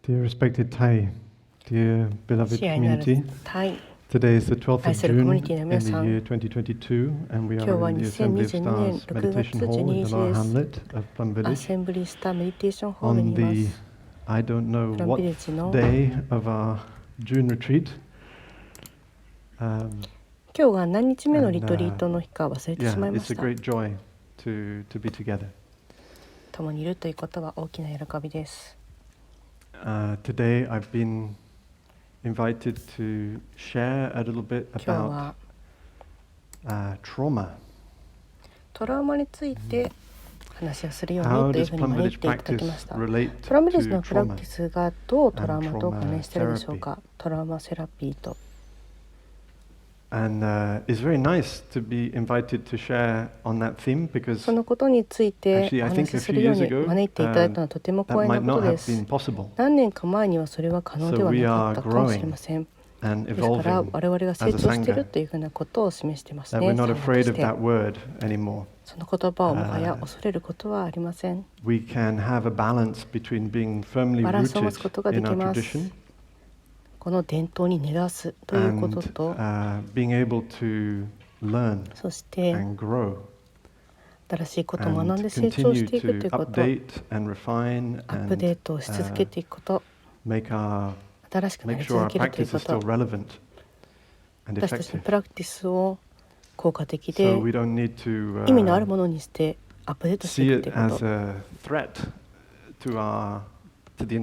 Dear respected Thai, dear beloved community, today is the 12th of June in the year 2022, and we are in the Assembly of Stars Meditation Hall in the Lower Hamlet of Plum Village on the, I don't know what day of our June retreat. 今日が何日目のリトリートの日か忘れてしまいました。It's a great joy to be together. 共にいるということは大きな喜びです。Today I've been invited to share a little bit about trauma. トラウマについて話をするようにというふうに招いていただきました。プラムヴィレジのプラクティスがどうトラウマと関連しているでしょうか。トラウマセラピーと。And it's very nice to be invited to share on that theme because そのことについてお話しするように招いていただいたのはとても光栄なことです。何年か前にはそれは可能ではなかったかもしれません。ですから我々が成長しているというふうなことを示していますね。その言葉をもはや恐れることはありません。バランスを持つことができます。この伝統に根ざすということと、そして新しいことを学んで成長していくということ、アップデートをし続けていくこと、新しくなり続けるということ、私たちのプラクティスを効果的で意味のあるものにしてアップデートしていくということ。私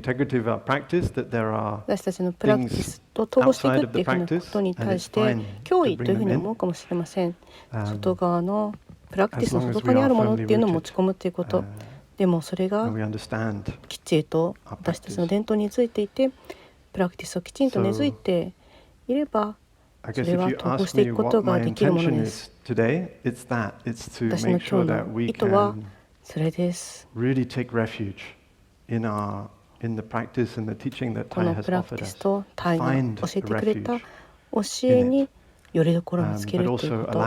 たちのプラクティスと統合していくというふうなことに対して脅威というふうに思うかもしれません。外側のプラクティスの外側にあるものっていうのを持ち込むということ。でもそれがきっちりと私たちの伝統に根付いていて、プラクティスをきちんと根付いていれば、それは統合していくことができるものです。私の今日の意図はそれです。このプラクティスとタイが教えてくれた教えによりどころを見つけるということ、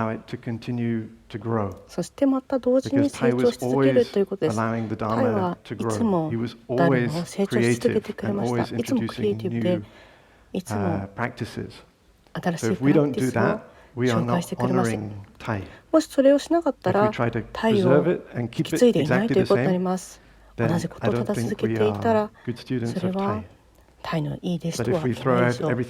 そしてまた同時に成長し続けるということです。タイはいつも誰も成長し続けてくれました。いつもクリエイティブで、いつも新しいプラクティスを紹介してくれます。もしそれをしなかったら、タイを引き継いでいないということになります。同じことをただ続けていたら、それはタイのいい弟子とは言えないでしょう。そ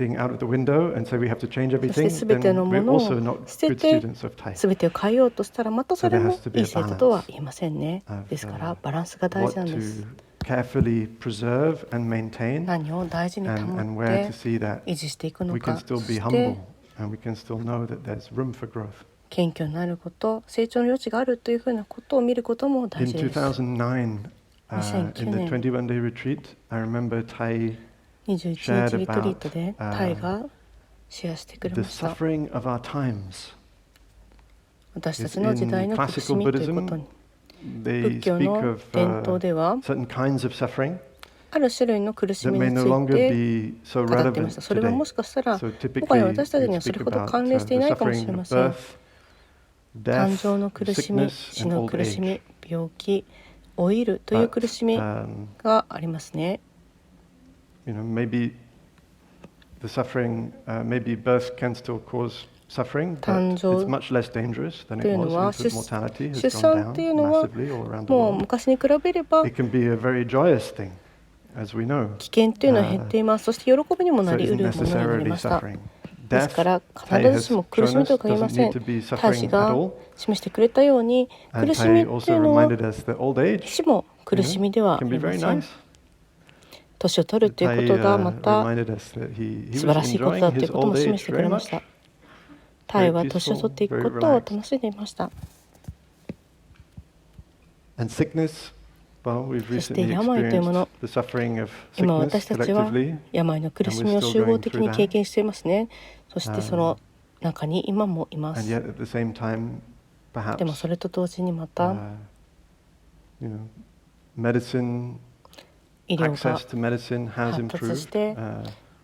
して全てのものを捨てて全てを変えようとしたら、またそれもいい生徒とは言えませんね。ですからバランスが大事なんです。何を大事に保って維持していくのか、そして謙虚になること、成長の余地があるというふうなことを見ることも大事です。2009年21日リトリートでタイがシェアしてくれました。私たちの時代の苦しみということに、仏教の伝統ではある種類の苦しみについて語っていました。それはもしかしたら他に私たちにはそれほど関連していないかもしれません。誕生の苦しみ、死の苦しみ、病気、老いるという苦しみがありますね。誕生というのは、出産というのはもう昔に比べれば危険というのは減っています。そして喜びにもなり得るものになりました。ですから必ずしも苦しみとは限りません。大使が示してくれたように、苦しみというのは死も苦しみではありません。年を取るということがまた素晴らしいことだということも示してくれました。タイは年を取っていくことを楽しんでいました。そして病というもの、今私たちは病の苦しみを集合的に経験していますね。そしてその中に今もいます。でもそれと同時にまた医療が発達して、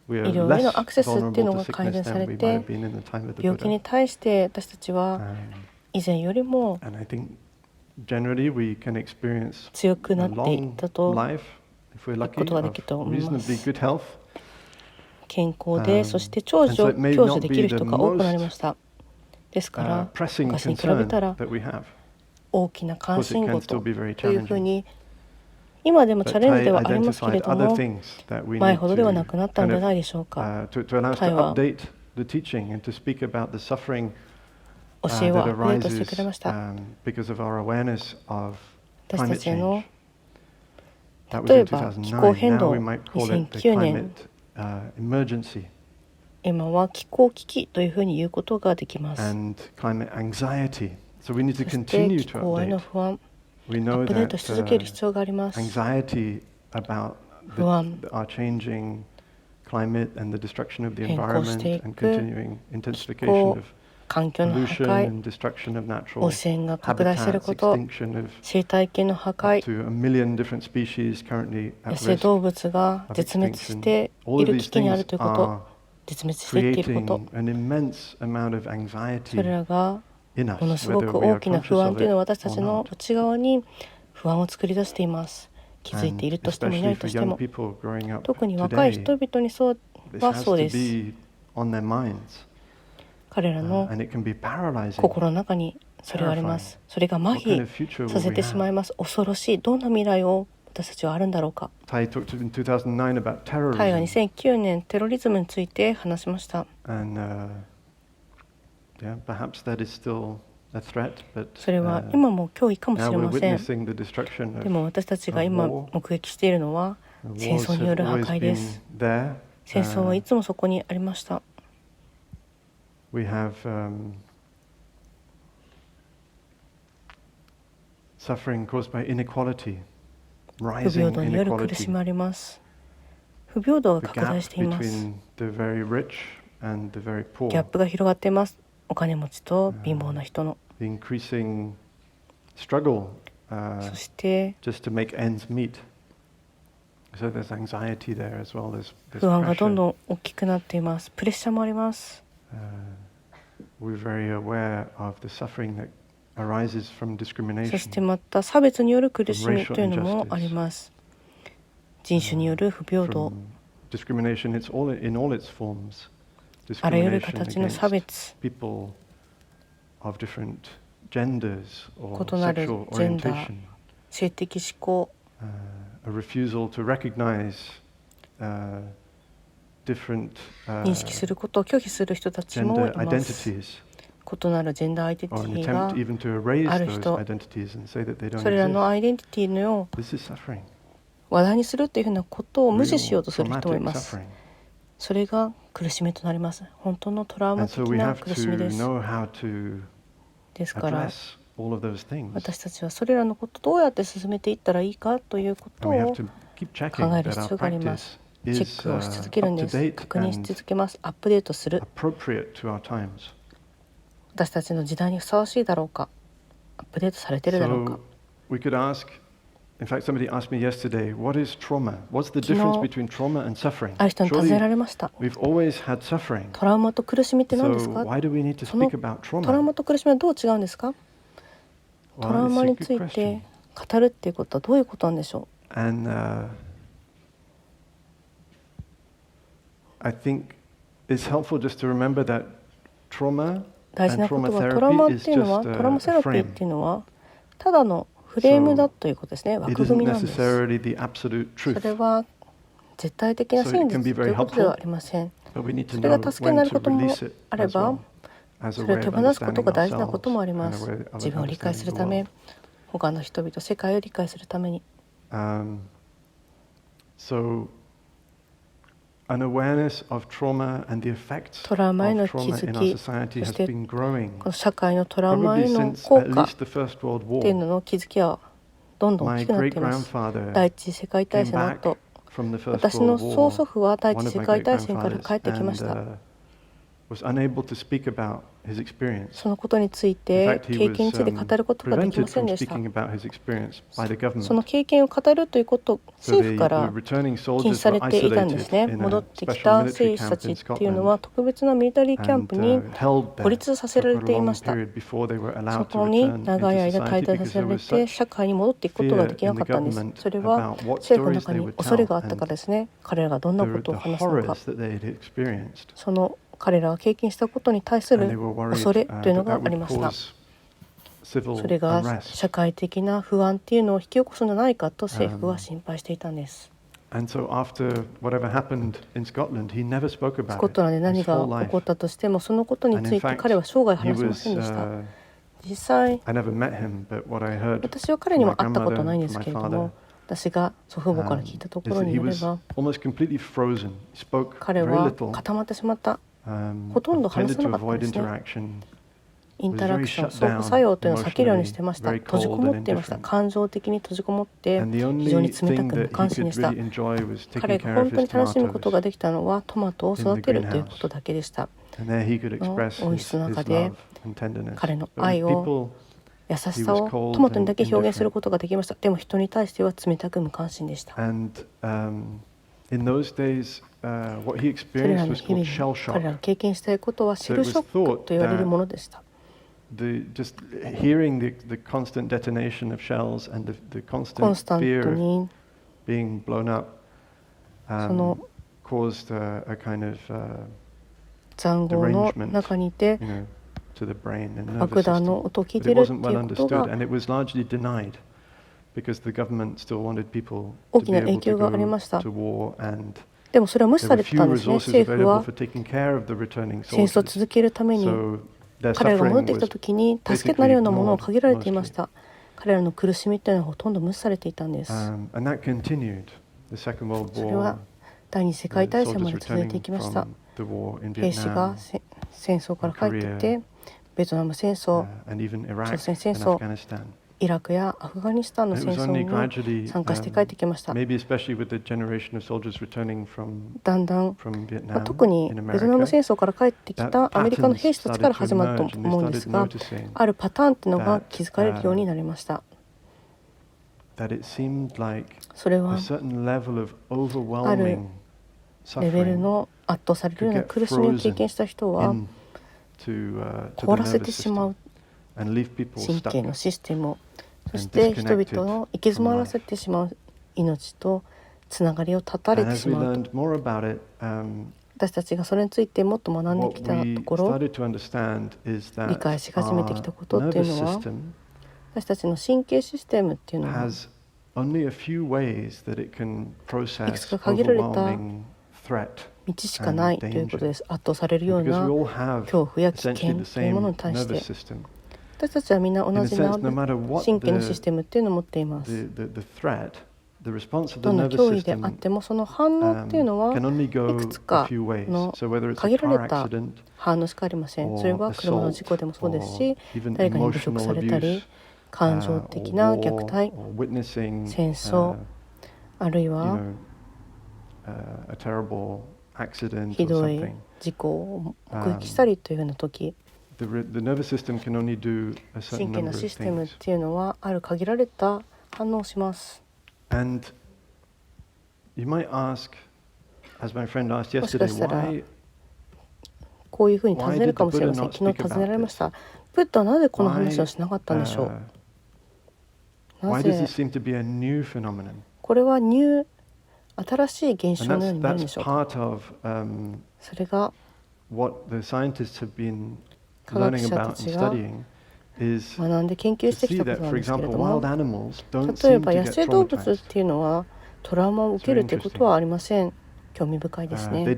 医療へのアクセスっていうのが改善されて、病気に対して私たちは以前よりも強くなっていったとことができると思います。健康で、そして長寿を享受できる人が多くなりました。ですから、昔に比べたら大きな関心事というふうに、今でもチャレンジではありますけれども、前ほどではなくなったのではないでしょうか。タイは教えをアップデートしてくれました。私たちへの、例えば気候変動、2009年、今は気候危機というふうに言うことができます。そして気候への不安、アップデートし続ける必要があります。不安、変更していく気候、環境の破壊、汚染が拡大していること、生態系の破壊、野生動物が絶滅している危機にあるということ、絶滅していっていること、それらがものすごく大きな不安というのは私たちの内側に不安を作り出しています。気づいているとしてもいないとしても、特に若い人々にそうです。彼らの心の中にそれがあります。それが麻痺させてしまいます。恐ろしい。どんな未来を私たちはあるんだろうか。タイは2009年テロリズムについて話しました。それは今も脅威かもしれません。でも私たちが今目撃しているのは戦争による破壊です。戦争はいつもそこにありました。We have suffering caused by inequality, 不平等による苦しみあります。不平等が拡大しています。ギャップが広がっています。お金持ちと貧乏な人の。そして不安がどんどん大きくなっています。プレッシャーもあります。そしてまた差別による苦しみというのもあります。人種による不平等、あらゆる形の差別、異なるジェンダー、性的指向、認識することを拒否する人たちもいます。異なるジェンダーアイデンティティがある人、それらのアイデンティティの話題にするというふうなことを無視しようとする人もいます。それが苦しみとなります。本当のトラウマ的な苦しみです。ですから私たちはそれらのことをどうやって進めていったらいいかということを考える必要があります。チェックをし続けるんです。確認し続けます。アップデートする。私たちの時代にふさわしいだろうか、アップデートされているだろうか。昨日、ある人に尋ねられました。トラウマと苦しみって何ですか？そのトラウマと苦しみはどう違うんですか？トラウマについて語るっていうことはどういうことなんでしょう？大事なことはトラウマっていうのは、トラウマセラピーっていうのはただのフレームだということですね。枠組みなんです。それは絶対的な真実ということではありません。それが助けになることもあれば、それを手放すことが大事なこともあります。自分を理解するため、他の人々、世界を理解するために。トラウマへの気づき、そしてこの社会のトラウマへの効果っていうのの気づきはどんどん大きくなっています。第一次世界大戦の後、私の曽祖父は第一次世界大戦から帰ってきました。そのことについて、経験について語ることができませんでした。その経験を語るということを政府から禁止されていたんですね。戻ってきた兵士たちっていうのは特別なミリタリーキャンプに孤立させられていました。そこに長い間滞在させられて社会に戻っていくことができなかったんです。それは政府の中に恐れがあったからですね。彼らがどんなことを話すのか、その彼らが経験したことに対する恐れというのがありました。それが社会的な不安っていうのを引き起こすのではないかと政府は心配していたんです。スコットランドで何が起こったとしても、そのことについて彼は生涯話しませんでした。実際、私は彼には会ったことはないんですけれども、私が祖父母から聞いたところによれば、彼は固まってしまった。ほとんど話せなかったんですね。インタラクション、相互作用というのを避けるようにしてました。閉じこもっていました。感情的に閉じこもって非常に冷たく無関心でした。彼が本当に楽しむことができたのはトマトを育てるということだけでした。温室の中で彼の愛を、優しさをトマトにだけ表現することができました。でも人に対しては冷たく無関心でした。それらの日々に彼らが経験したいことはシェルショックと言われるものでした。コンスタントにその塹壕の中にいて爆弾の音を聞いているということが大きな影響がありました。でもそれは無視されてたんですね。政府は戦争を続けるために彼らが戻ってきた時に助けとなるようなものを限られていました。彼らの苦しみというのはほとんど無視されていたんです。それは第二次世界大戦まで続いていきました。兵士が戦争から帰ってきて、ベトナム戦争、朝鮮戦争、イラクやアフガニスタンの戦争に参加して帰ってきました。だんだん、特にベトナム戦争から帰ってきたアメリカの兵士たちから始まると思うんですが、あるパターンというのが気づかれるようになりました。それはあるレベルの圧倒されるような苦しみを経験した人は凍らせてしまう神経のシステムを、そして人々を行き詰まらせてしまう、命とつながりを断たれてしまうと。私たちがそれについてもっと学んできたところ、理解し始めてきたことっていうのは、私たちの神経システムっていうのは、いくつか限られた道しかないということです。圧倒されるような恐怖や危険というものに対して、私たちはみんな同じな神経のシステムっていうのを持っています。どんな脅威であっても、その反応っていうのはいくつかの限られた反応しかありません。それは車の事故でもそうですし、誰かに侮辱されたり、感情的な虐待、戦争、あるいはひどい事故を目撃したりというような時、神経のシステムっていうのはある限られた反応をします。もしかしたらこういうふうに尋ねるかもしれません。昨日尋ねられました。ブッダはなぜこの話をしなかったんでしょう。なぜこれは新しい現象のようになるんでしょうか。それが科学者たちが学んで研究してきたことなんですけれども、例えば野生動物っていうのはトラウマを受けるということはありません。興味深いですね。固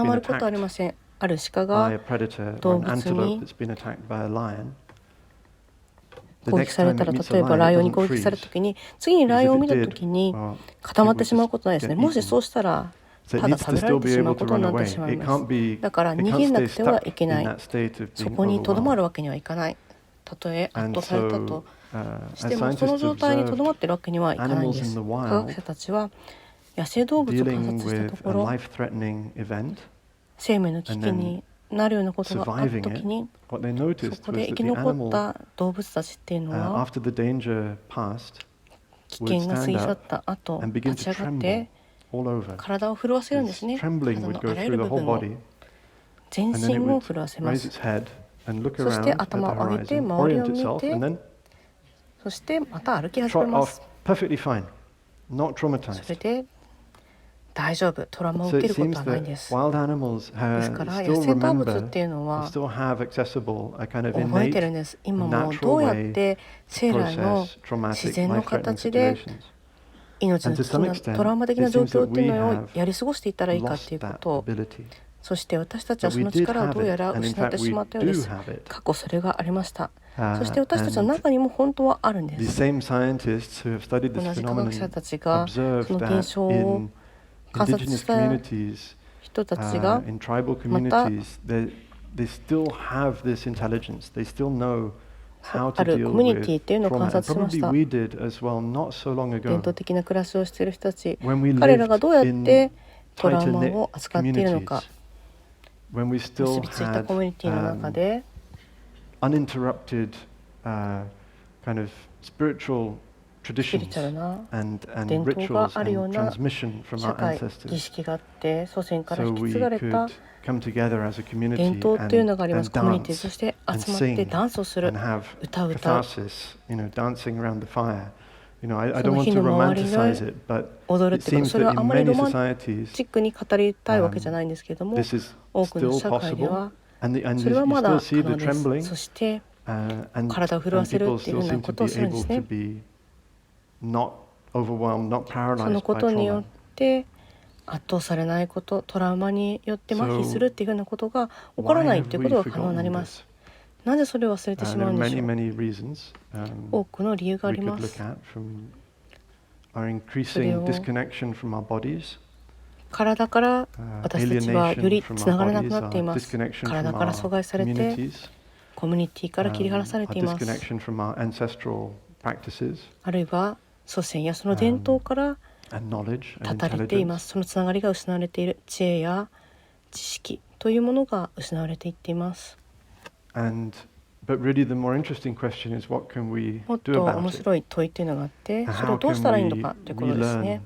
まることはありません。ある鹿が動物に攻撃されたら、例えばライオンに攻撃されたときに、次にライオンを見たときに固まってしまうことないですね。もしそうしたらただ食べられてしまうことになってしまいます。だから逃げなくてはいけない。そこにとどまるわけにはいかない。たとえ圧倒されたとしても、その状態にとどまっているわけにはいかないんです。科学者たちは野生動物を観察したところ、生命の危機になるようなことがあったときに、そこで生き残った動物たちっていうのは、危険が過ぎ去った後、立ち上がって体を震わせるんですね。体のあらゆる部分を、全身を震わせます。そして頭を上げて周りを見て、そしてまた歩き始めます。それで大丈夫、トラウマを受けることはないんです。ですから野生動物っていうのは覚えてるんです。今もどうやって生来の自然の形で命の危機なトラウマ的な状況っていうのをやり過ごしていったらいいかっていうことを、そして私たちはその力をどうやら失ってしまったようです。過去それがありました。そして私たちの中にも本当はあるんです。同じ科学者たちがその現象を観察した人たちがまたあるコミュニティっていうのを観察しました。伝統的な暮らしをしている人たち、彼らがどうやってトラウマを扱っているのか、結びついたコミュニティの中でスピリチュアルな伝統があるような社会、儀式があって、祖先から引き継がれた伝統というのがあります。コミュニティ、そして集まってダンスをする、歌を歌う。その火の周りで踊るってこと、それはあまりロマンチックに語りたいわけじゃないんですけれども、多くの社会ではそれはまだ可能です。そして体を震わせるっていうふうなことをするんですね。そのことによって圧倒されないこと、トラウマによって麻痺するっていうふうなことが起こらないということが可能になります。なぜそれを忘れてしまうんでしょう。多くの理由があります。それを体から私たちはよりつながれなくなっています。体から阻害されて、コミュニティから切り離されています。あるいは祖先やその伝統から断たれています。そのつながりが失われている。知恵や知識というものが失われていっています。もっと面白い問いというのがあって、それをどうしたらいいのかということですね。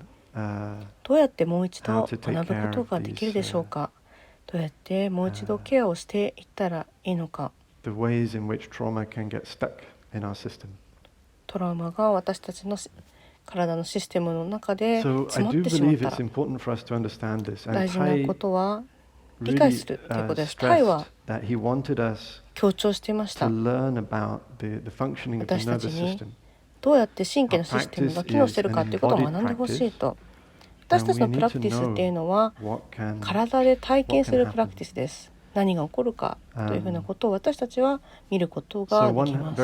どうやってもう一度学ぶことができるでしょうか。どうやってもう一度ケアをしていったらいいのか。トラウマが私たちの体のシステムの中で詰まってしまったら、大事なことは理解するということです。タイは強調していました。私たちにどうやって神経のシステムが機能しているかということを学んでほしいと。私たちのプラクティスっていうのは体で体験するプラクティスです。何が起こるかというふうなことを私たちは見ることができます。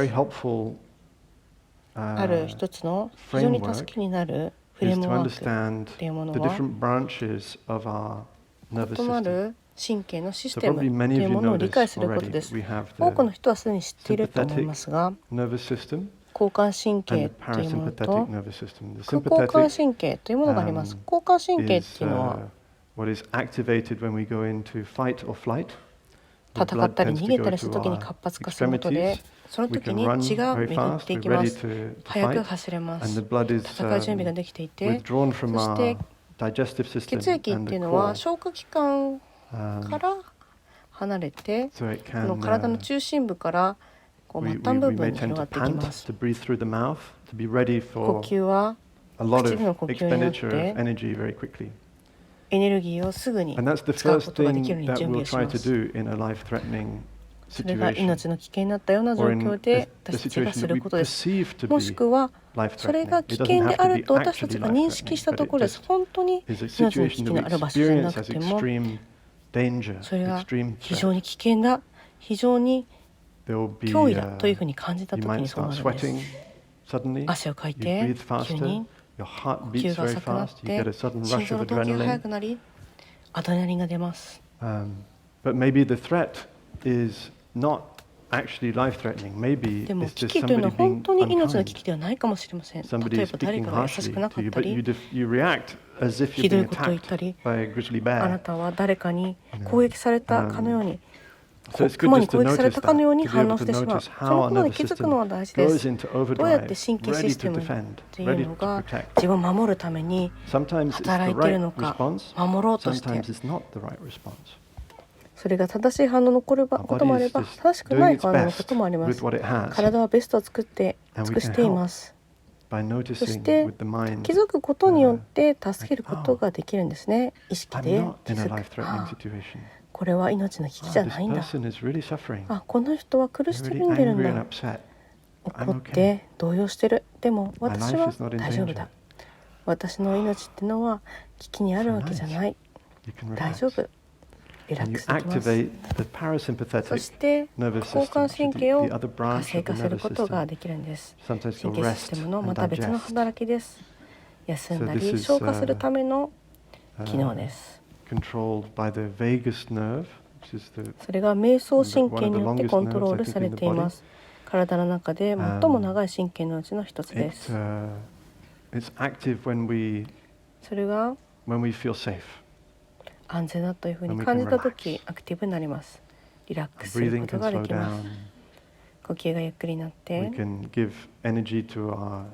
ある一つの非常に助けになるフレームワークというものは、異なる神経のシステムというものを理解することです。多くの人はすでに知っていると思いますが、交感神経というものと副交感神経というものがあります。交感神経というのは戦ったり逃げたりするときに活発化することで、その時に血が巡っていきます。早く走れます。戦い準備ができていて、そして血液っていうのは消化器官から離れて、この体の中心部から末端部分に広がっていきます。呼吸は口での呼吸によってエネルギーをすぐに使うことができるように準備をします。それが命の危険になったような状況で私たちがすることです。もしくはそれが危険であると私たちが認識したところです。本当に命の危機のある場所じゃなくても、それが非常に危険だ、非常に脅威だというふうに感じたときにそうなるんです。汗をかいて急に呼吸が浅くなって心臓の動きが速くなりアドレナリンが出ます。でも危機というのは本当に命の危機ではないかもしれません。例えば誰かが優しくなかったり、ひどいことを言ったり、あなたは誰かに攻撃されたかのように、熊に攻撃されたかのように反応してしまう。そのことで気づくのは大事です。どうやって神経システムっていうのが自分を守るために働いているのか、守ろうとして、それが正しい反応のこともあれば、正しくない反応のこともあります。体はベストを尽くしています。そして気づくことによって助けることができるんですね。意識で気づく。これは命の危機じゃないんだ。この人は苦しんでるんだ。怒って動揺してる。でも私は大丈夫だ。私の命ってのは危機にあるわけじゃない。大丈夫。リラックスできます。そして交感神経を活性化することができるんです。神経システムのまた別の働きです。休んだり消化するための機能です。それが瞑想神経によってコントロールされています。体の中で最も長い神経のうちの一つです。それが安全だというふうに感じたとき、アクティブになります。リラックスすることができます。呼吸がゆっくりになって、エネルギーを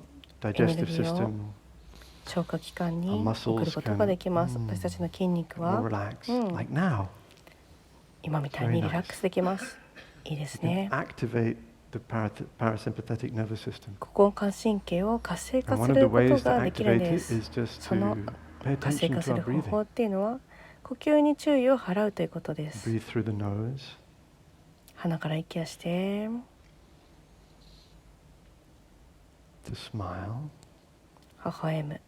消化器官に送ることができます。私たちの筋肉は、今みたいにリラックスできます。いいですね。交感神経を活性化することができるんです。その活性化する方法っていうのは、呼吸に注意を払うということです。鼻から息をして、微笑む。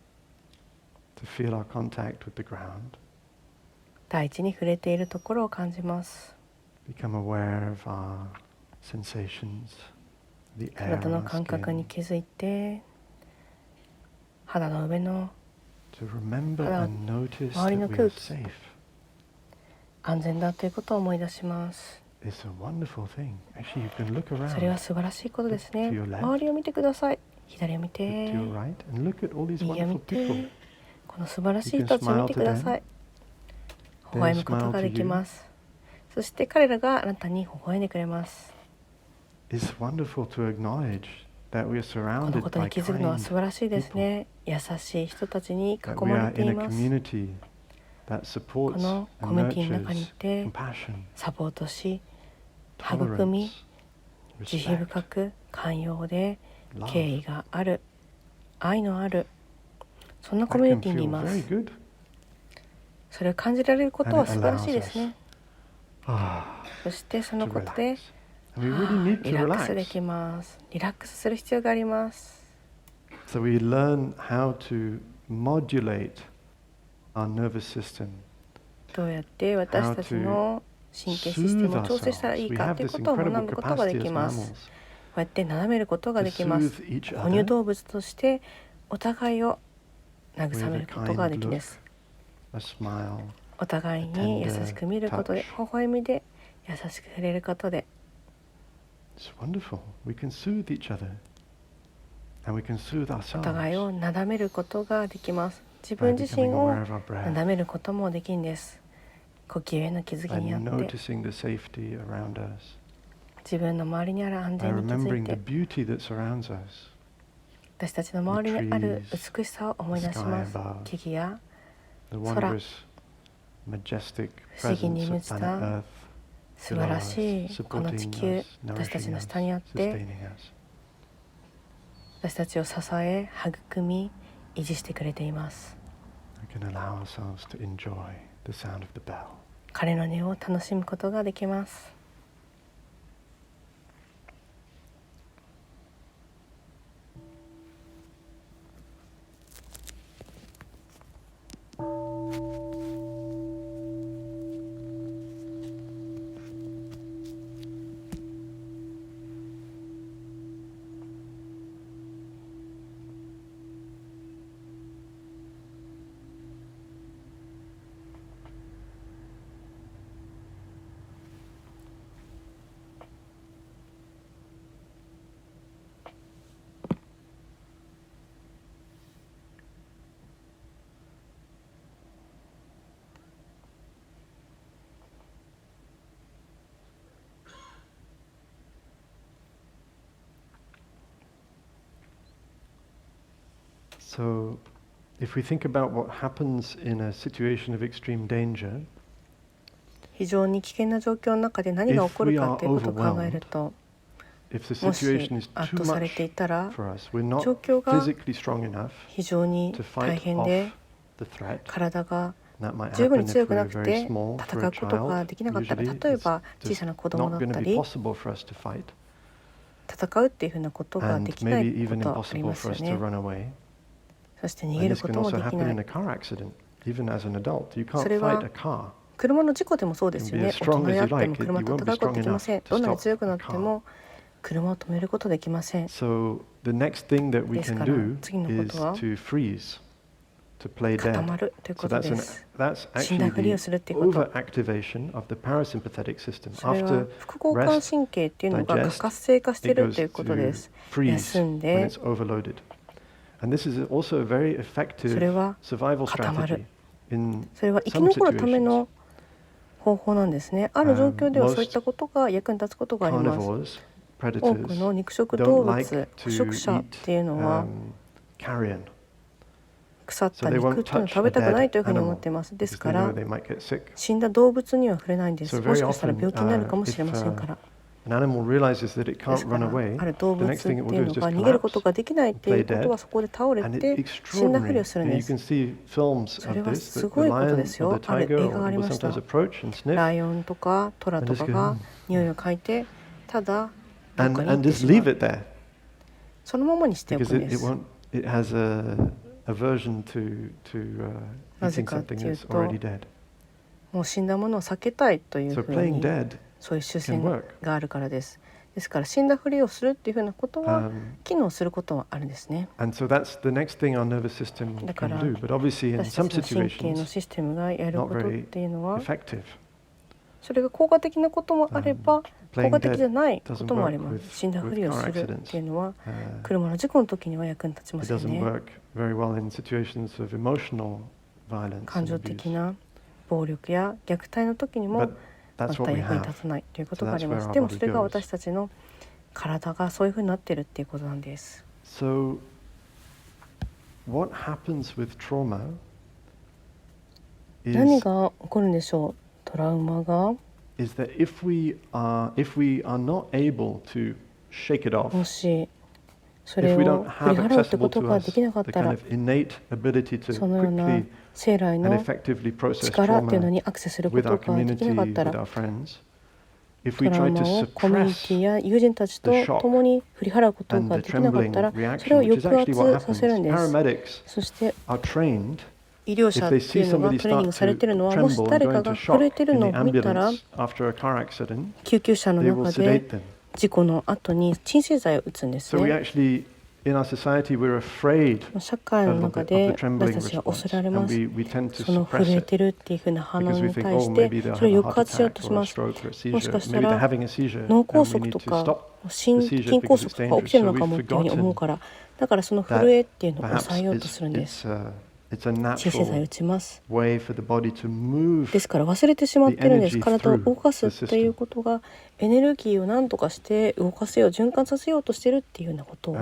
大地に触れているところを感じます。体の感覚に気づいて、肌の上の周りの空気、安全だということを思い出します。それは素晴らしいことですね。周りを見てください。左を見て、右を見て、この素晴らしい人たちを見てください。微笑むことができます。そして彼らがあなたに微笑んでくれます。このことに気づくのは素晴らしいですね。優しい人たちに囲まれています。このコミュニティの中にいてサポートし、育み、慈悲深く寛容で敬意がある、愛のある、そんなコミュニティにいます。それを感じられることは素晴らしいですね。そしてそのことでリラックスできます。リラックスする必要があります。So we learn how to modulate our nervous system. どうやって私たちの神経システムを調整したらいいかということを学ぶことができます。こうやって眺めることができます。哺乳動物としてお互いを慰めることができます。お互いに優しく見ることで、微笑みで優しく触れることで、お互いをなだめることができます。自分自身をなだめることもできるんです。呼吸への気づきによって自分の周りにある安全に気づいて、私たちの周りにある美しさを思い出します。木々や空、不思議に満ちた素晴らしいこの地球、私たちの下にあって私たちを支え、育み、維持してくれています。彼の音を楽しむことができます。So, if we think about what happens in a situation of extreme danger, 非常に危険な状況の中で何が起こるかということを考えると、もし圧倒されていたら、状況が非常に大変で、体が十分に強くなくて戦うことができなかったら、例えば小さな子供だったり、戦うっていうふうなことができないことはありますよね。そして逃げることもできない。それは車の事故でもそうですよね。大人であっても車と戦うことできません。どんなに強くなっても車を止めることできません。ですから次のことは固まるということです。死んだふりをするっていうこと。それは副交感神経っていうのが過活性化しているということです。休んでそれは固まる。それは生き残るための方法なんですね。ある状況ではそういったことが役に立つことがあります。多くの肉食動物、捕食者っていうのは腐った肉っていうのを食べたくないというふうに思っています。ですから死んだ動物には触れないんです。もしかしたら病気になるかもしれませんから。ですからある動物っていうのが逃げることができないっていうことは、そこで倒れて死んだふりをするんです。それはすごいことですよ。ある映画がありました。ライオンとかトラとかが匂いを嗅いで、ただどっかに行ってしまう。そのままにしておくんです。なぜかというと、もう死んだものを避けたいというふうに、そういう習性があるからです。ですから死んだふりをするっていうふうなことは機能することはあるんですね。だから私たちの神経のシステムがやることっていうのは、それが効果的なこともあれば効果的じゃないこともあります。死んだふりをするっていうのは車の事故の時には役に立ちますよね。感情的な暴力や虐待の時にもまた役に立たないということがあります。でもそれが私たちの体がそういうふうになっているっていうことなんです。So, what happens with trauma 何が起こるんでしょう。トラウマがis that if we are not able to shake it off, もしそれを振り払うってことができなかったら、そのような生来の力っていうのにアクセスすることができなかったら、トラウマをコミュニティや友人たちと共に振り払うことができなかったら、それを抑圧させるんです。そして医療者っていうのがトレーニングされているのは、もし誰かが震えているのを見たら、救急車の中で事故の後に鎮静剤を打つんですね。社会の中で私たちは恐れられます。その震えてるっていうふうな反応に対してそれを抑圧しようとします。もしかしたら脳梗塞とか心筋梗塞とか起きてるのかもっていうふうに思うから、だからその震えっていうのを抑えようとするんです。鎮静剤を打ちます。ですから忘れてしまってるんです。体を動かすっていうことがエネルギーを何とかして動かせよう、循環させようとしてるっていうようなことを。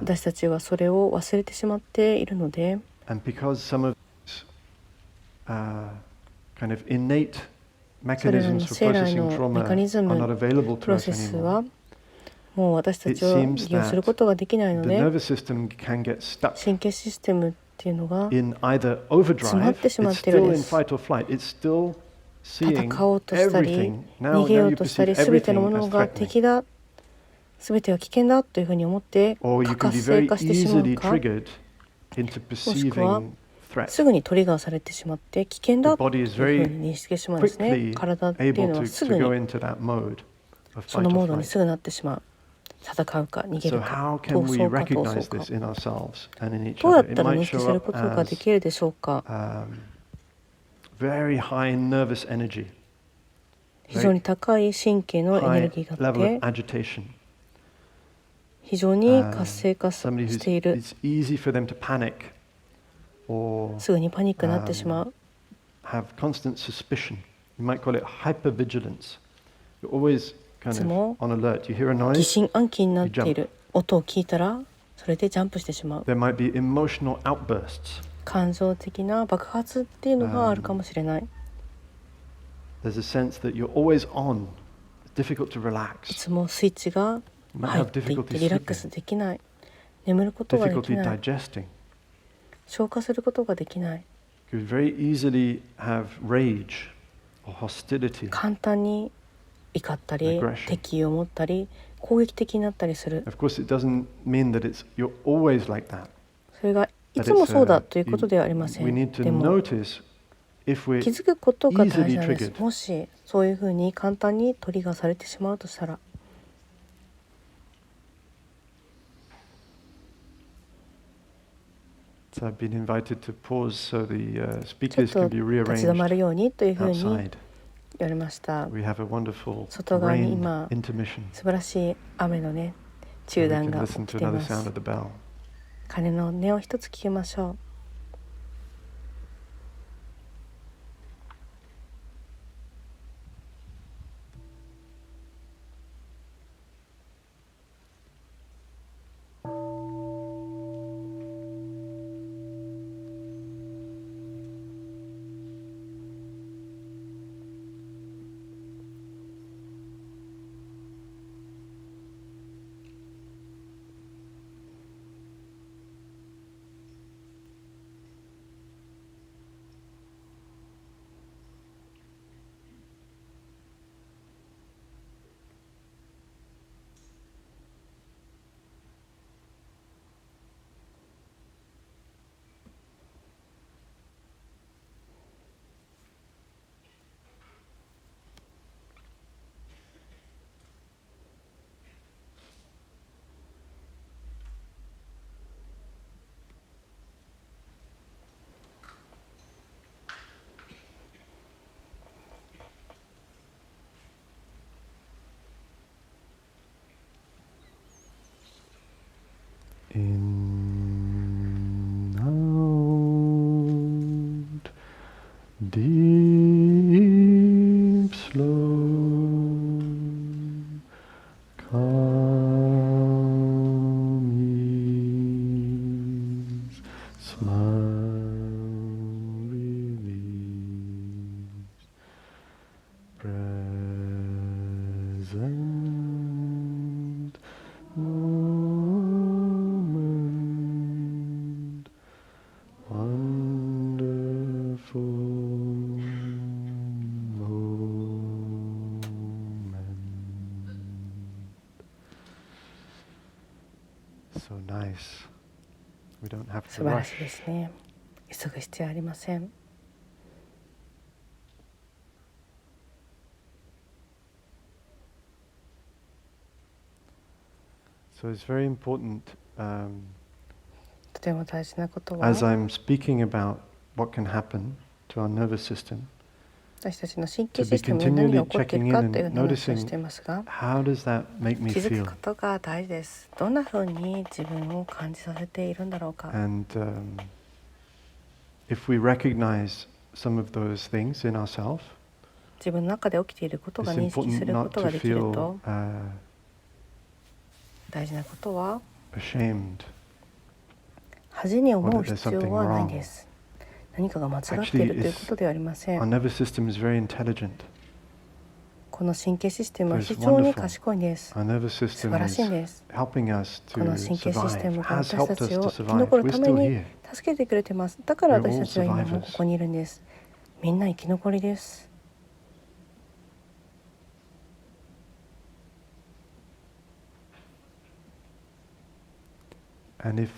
私たちはそれを忘れてしまっているので、それらの生来のメカニズム、プロセスはもう私たちを利用することができないので、神経システムっていうのが詰まってしまっているんです。戦おうとしたり逃げようとしたり、全てのものが敵だ、全ては危険だというふうに思って過活性化してしまうか、もしくはすぐにトリガーされてしまって危険だというふうに認識してしまうんですね。体っていうのはすぐにそのモードにすぐなってしまう。戦うか逃げるか、逃走か逃走か。どうやったら認識することができるでしょうか。非常に高い神経のエネルギーがあって、非常に活性化している。すぐにパニックになってしまう。いつも疑心暗鬼になっている。音を聞いたらそれでジャンプしてしまう。感情的な爆発っていうのがあるかもしれない。いつもスイッチが入っていってリラックスできない。眠ることができない。消化することができない。簡単に怒ったり敵意を持ったり攻撃的になったりする。それがいつもそうだということではありません。でも気づくことが大事なんです。もしそういうふうに簡単にトリガーされてしまうとしたら、ちょっと立ち止まるようにというふうに言われました。外側に今素晴らしい雨のね中断が起きています。鐘の音を一つ聞きましょう。In, out, deep, slow, calm ease, smile, release, present, moment, wonderful moment. So nice. We don't have 素 to 晴ら rush. しいですね。急ぐ必要ありません。So it's very important, とても大事なことは、 as I'm speaking about what can happen to our nervous system, 私たちの神経システムに何が起こっているかという話をしていますが、 how does that make me 気づく feel? ことが大事です。どんなふうに自分を感じさせているんだろうか。 And if we recognize some of those things in ourselves, 自分の中で起きていることが it's 認識す important るこ not と to ができる feel と、大事なことは ashamed 恥に思う必要はないです。何かが間違っているということではありませ Our ん。 nervous system is very intelligent. この神経システムは非常に賢いんです。 Our nervous 素 system 晴らしいん is です。 helping us この to 神経システ survive, ムが has 私た helped ち us を to 生き残 survive. る We're ため still に here. 助けてくれてます。だから We're all 私たちは今もここにいるんです。みんな生き残りです。 And if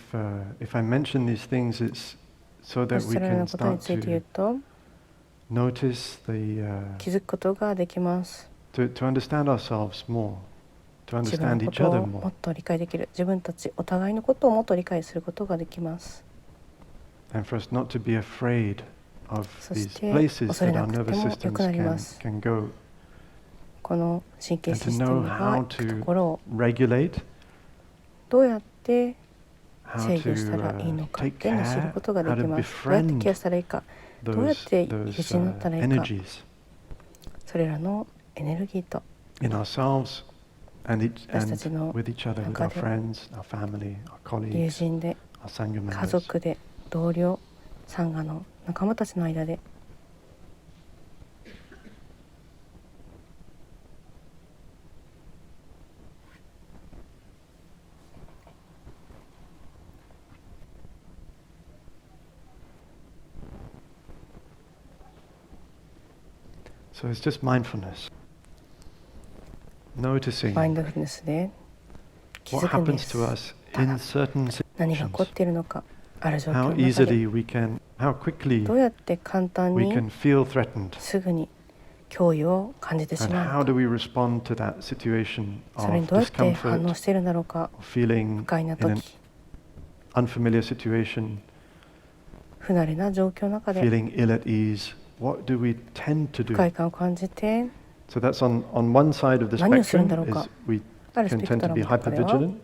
I mention these things, it's so that そ we れら can のことに start ついて言う to と、 notice the 気づくことができます。 to understand ourselves more, to 自分の understand こ each と other をも more, っと理解できる。自分たちお互いのことをもっと理解することができます。 and for us not to be afraid of そ these して places 恐れ that な our くて nervous も良 systems くなります。 can go, この神経 and シ to ステ know ムが how 行くと to ころを regulate, どうやって how 制御したらいい to のかっ take ていうのを知る care, ことがで how き to ます。どうやってケア befriend したらいいか、どうやって those 友人になったらいいか、 energies. それらのエネルギーと in ourselves and with each other, with our 中で friends, our family, our 友 colleagues, 人で our Sangha 家 members. 族で同僚サンガの仲間たちの間でSo it's just mindfulness, noticing マインドフルネスで気 what づくんで happens す。 to us た in だ certain 何が起こっ situations. ているのか、ある状況 How の中で easily we can, how quickly どうやって簡単 we に can feel threatened, すぐに脅威を感じてし and ま how うの do か、 we respond to that situation それに of どうやって反応 discomfort, しているんだろうか、 of feeling 不快な in an 時、 unfamiliar situation, 不慣れな状況の中で feeling ill at ease. What do we tend to 不 do? 快感を感じて、 So that's on one side of the 何をするん spectrum だろうか。 is we あるス can ペク tend ト to ラ be ムの中では hypervigilant,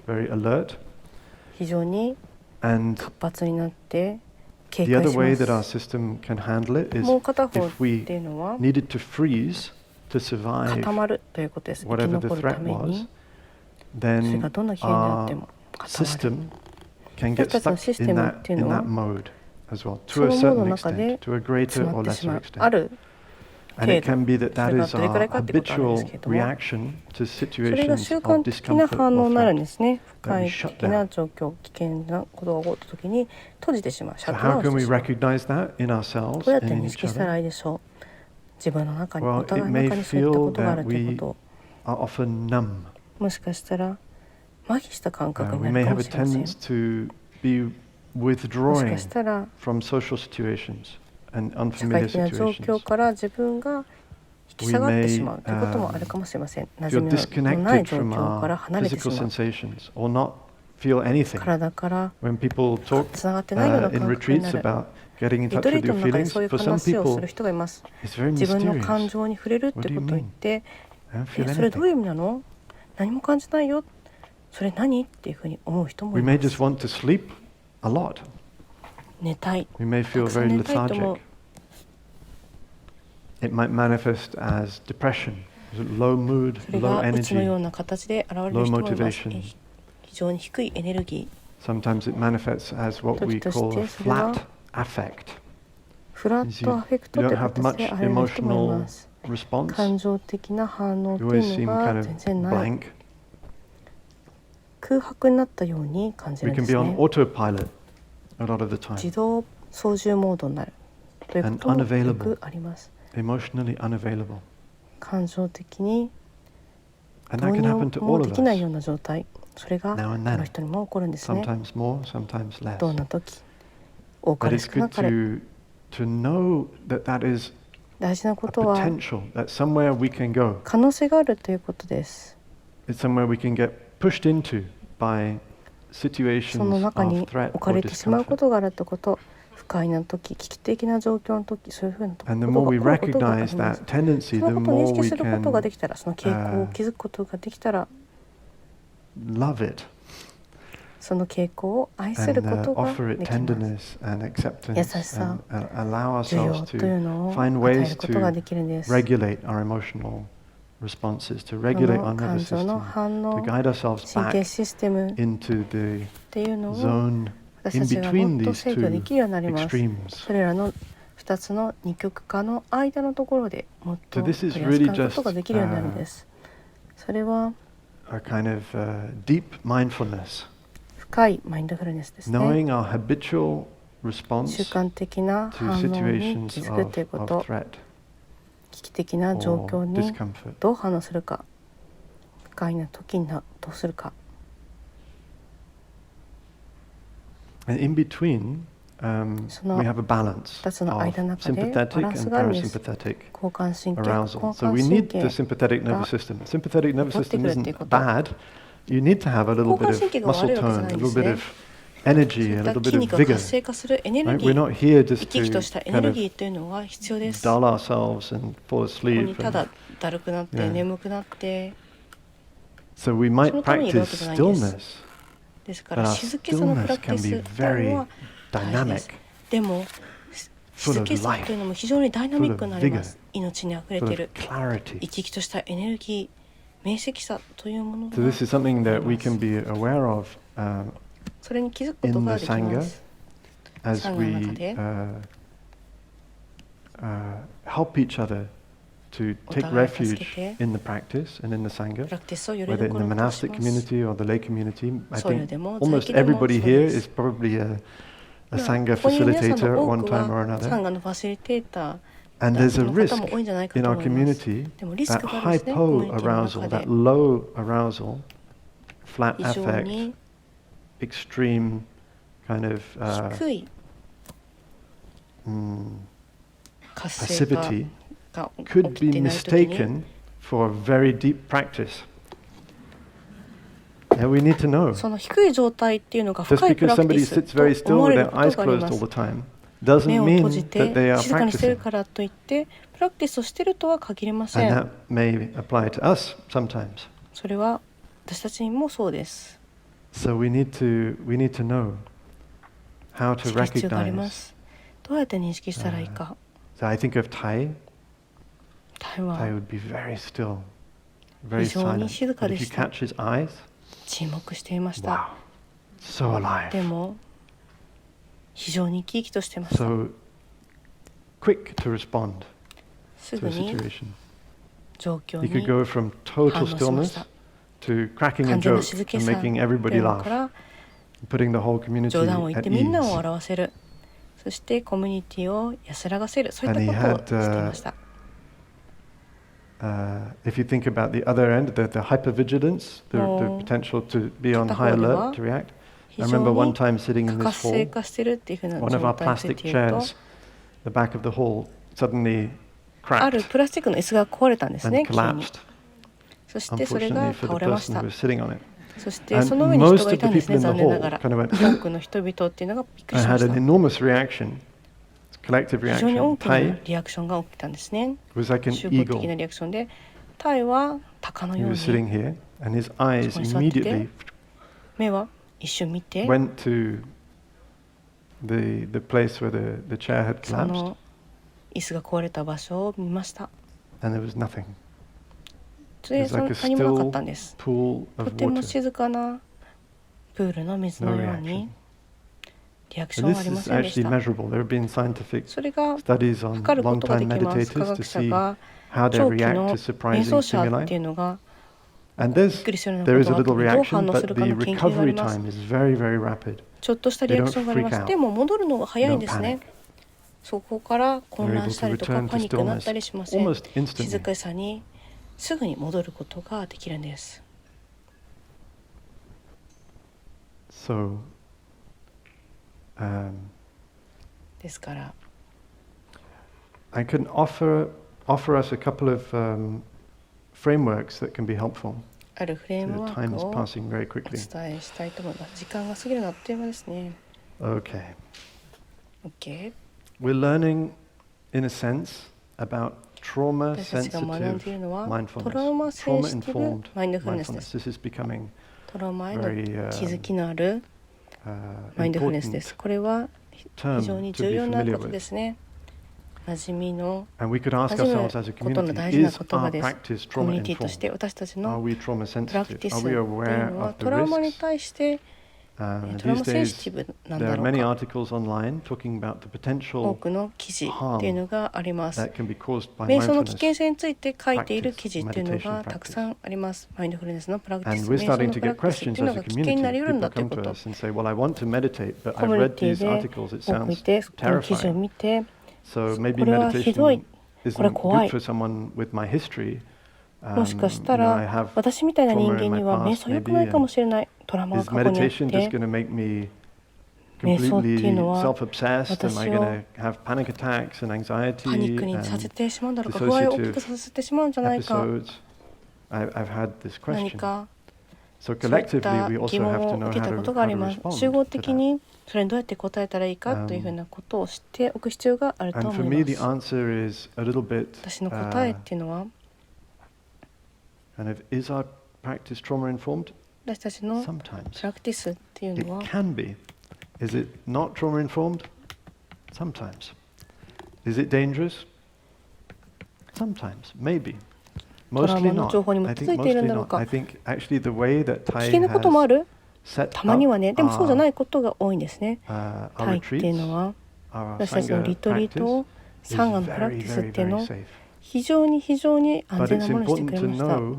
very alert, 非常に and 活発になって警 the 戒 other し way ま that our す。 system can handle it is もう片方 if っ we ていうのは needed to freeze to survive 固まるということです。生き whatever the 残るた threat め was, にそれ then がどんな危険であって our も固まる。 system can get 私たちの stuck システ in ム that っていうのは mode as well, そ to の a モードの certain 中で extent, to a 詰 greater まっ or てし lesser まう。 extent. ある And it 程 can 度 be that そ that れが is どれくら our いかってことはあるんです habitual けれども、 reaction to それが situations 習 of 慣的な discomfort 反応 or になるん threat. ですね。不 that we 快 shut 的な状況、危険なことが起こったときに閉じてしまう、シャ So ットダ how ウンし can て we しまう。 recognize that in ど ourselves うやって and in 認 each 識したら other? いいでしょう。自分の中に、 Well, お互い it の may 中にそういったこ feel とがある that という we ことを、 are often numb. もしかしたら麻痺した感覚に We な may るか have も a しれません。 tendency to be もしか withdrawing したら from social situations and 社会 unfamiliar 的な状況 situations. から自分が引き下がってしまうということもあるかもしれません。馴染 Feel みのない disconnected 状 from 況から our 離れてし physical まう。 sensations or not feel anything. 体から When people talk つながってないような in 感覚にな retreats る。 about getting in リ touch トリ with ート your の中で feelings, そういう for some 話をす people る人がいます。 it's very 自分の感 mysterious. 情に触れるってことを言って、 I don't feel それどういう anything. 意味なの？何も感じないよ。それ何？っていうふうに思う人も We いま may す。 just want to sleep a lot. 寝たい。 We may た feel くさん very 寝たいと思う lethargic.。It might manifest as depression, low mood, それ low がうつの energy. ような形で現れる low 人もいます。 motivation. 非常に低いエネルギー。 Sometimes it manifests as what we 時と call し a てそれは flat affect. フラットアフェクト You とい don't う have 形で much 現れる人もい emotional ます。 response. 感情的な反応 You と always いう seem の kind が of 全然ない。 blank. 空白になったように感じ We るん can で be す on ね。 autopilot a lot of the time. 自動操縦モードになるということもよくあります。 Emotionally unavailable. 感情的に And ど that う can に happen to も all で of きないよ us. うな状態、それが Now こ and の then. 人にも起こるんですね。 Sometimes more, sometimes less. どんな時、多か But れ it's 少な good かれ。 to know that that is 大事な a ことは potential, that's somewhere we can go. 可能性があるということです。 It's somewhere we can get pushed into by そ situations の of 中に threat 置か or れてしまうこ discomfort. とがあるということ、不快な時、危機的な状況の時、そういうふうなことが And the 起 more こ we ることがあり recognize ます。 that tendency, そ the のことを認 more 識 we することがで can きたら、その傾向を気づくことができたら、 love it その傾向を愛す and ることが offer で it きます。 tenderness and 優 acceptance しさ、 and allow 受容 ourselves という to のを find 与え ways ることがで to きるんです。 regulate our emotional responses, to そ regulate の our 感 nervous 情の system, 反 to 応、 guide ourselves 神経 back システムっ into the ていうのを zone 私 in たちがも between っと these 制御で two きるようになります。 extremes. それらの2つの二極化の間のところでもっと So 取 this is り really 扱うことが just できるようになるんです。それは a kind of deep mindfulness, 深いマインドフルネスですね。 knowing our habitual 習 response 慣的な to 反応に situations 気づくというこ of と、 threat 危機的な状 or 況に discomfort. どう反応するか、不快な時にどうするか。 And in between, その we have a balance 2つの of 間の中でバ sympathetic ランス and があるんです。 parasympathetic 交感神経、 arousal. 交 So 感 we 神 need 経 the sympathetic nervous system. The sympathetic nervous system 起こってくるっていう isn't こと。 bad. You need to have a little 交 bit 感 of 神経が悪い muscle わけじゃ tone, な a いんで little す bit ね。 of そう energy, い a った little 筋 bit 肉 of が vigor. 活性化するエネル Right? ギ We're ー、 not here 生 just き生きとした to エネ kind ル of ギーというのは必要です。 dull ourselves and fall ここ asleep. にただだるくなって、 Yeah. 眠くなって、 So we そ might のためにいるわけ practice じゃないんです。 stillness, ですか but ら our 静けさのプラ stillness クティ can ス be というの very は大事です。 dynamic. でも静けさというのも非常にダイナミックになります。命にあふれている生き生きとしたエネルギー、明晰さというものが、それに気づくことができます。サンガの中でhelp each other to take refuge in the practice and in the Sangha, whether in the monastic community or the lay community. I think almost everybody here is probably a Sangha facilitator at one time or another. And there's a risk in our community that hypo arousal, that low arousal, flat affect, extreme kind of passivity could be mistaken for a very deep practice. And we need to know. その低い状態っていうのが深いプラクティスと思われることがあります。目を閉じて静かにしているからといってプラクティスをしているとは限りません。And that may apply to us sometimes. それは私たちにもそうです。So we need to know how to recognize. どうやって認識したらいいか。So I think of Thai. Thai would be very still, very silent. But if you catch his eyes, 沈黙していました。wow, so alive. でも非常に生き生きとしていました。So quick to respond す to ぐ a に situation. 状況 He could に go from total 反応しまし stillness た。to cracking a 完全な joke 静け and さ making と everybody いうの laugh, から putting the whole community 冗談を言って at みんなを ease. 笑わせる。そしてコミュニティを安らがせる。そういっ And た he ことを had, していました。if you think about the other end, the hypervigilance, the potential to be on high alert, to react. I 非常 remember one に time sitting in 活 this 性 hall, 化してるっていうふうな one of 状 our 態につい plastic て言うと、 chairs, the back of the hall, suddenly ある cracked プラスチックの椅子が壊れたんです and ね、急に。 collapsed, そしてそれが unfortunately for 倒 the れまし person た who。was sitting on it. そしてそ And の上に人 most がい of た the んですね、 people in the 残念な hall がら。 kind of went, 多くの人々っていうのがびっくり I しま had し an た。 enormous reaction, collective 非常に大 reaction. きな Thai リアクションが起きたんですね。 was like an 集合的 eagle. なリアクションで、タイは鷹の He よう was sitting に here, and his eyes そこに座ってて、 immediately 目は一瞬見て、 went to the place where the chair had そ collapsed, の椅子が壊れた場所を見ました。 and there was nothing. で、 It was その like a 何もなか still ったんです。 pool と of ても water, 静かなプールの水 no のよう reaction. にリアクション And はあ this りま is せんでし actually た。 measurable. There have been scientific それが studies on 測ることがで long-time きます。科 meditators to 学者 see が how they 長期 react の to 瞑 surprising 想者ってい stimuli. うのが And びっくりするような there こ is と a があっ little てどう reaction, 反応す but るか the の研究があり recovery ます。 time is very, very rapid. ちょっとしたリアクションがあります。でも戻るのが早いんですね。そこから混乱したりとかパニックになったりしません。静かさにすぐに戻ることができるんです。So, ですから、I can offer us a couple of frameworks that can be helpful. あるフレーム The ワ time ー is クを passing very お quickly. 伝えしたいと思います。時間が過ぎるのあっという間ですね。Okay. OK。We're learning, in a sense, about 私たちが学んでいるのはトラウマセンシティブマインドフルネスです。 This is becoming トラウマへの気づきのあるマインドフルネスです。これは非常に重要なことですね。馴染みの馴染むことの大事な言葉です。コミュニティとして私たちのプラクティスというのはトラウマに対してトラウマセンシティブなんだろうか。多くの記事っていうのがあります。瞑想の危険性について書いている記事っていうのがたくさんあります。マインドフルネスのプラクティス、瞑想のプラクティスっていうのが危険になり得るんだということ。コミュニティで多くいて、この記事を見て、これはひどい、これは怖い。もしかしたら私みたいな人間には瞑想良くないかもしれない。トラウマが過去にあって瞑想っていうのは私をパニックにさせてしまうんだろうか、不安を大きくさせてしまうんじゃないか、何かそういった疑問を受けたことがあります。集合的にそれにどうやって答えたらいいかというふうなことを知っておく必要があると思います。私の答えっていうのは私たちのプラクティスっていうのは Is it dangerous? Sometimes, maybe. トラウ Mostly マの情 not. 報に基 I づ think いているん mostly だろう not. か。 I think actually the way that 危 Thai 険なこともあ has る。 set たまにはね。でもそうじゃ up ないことが多いんですね。 our タイっていうの retreats, は our 私たちのリ Sangha トリート practice を is サンガのプラク very, ティスっ very, ていうの very を safe. 非常に安 But 全な it's ものにしてく important れ to ました。 know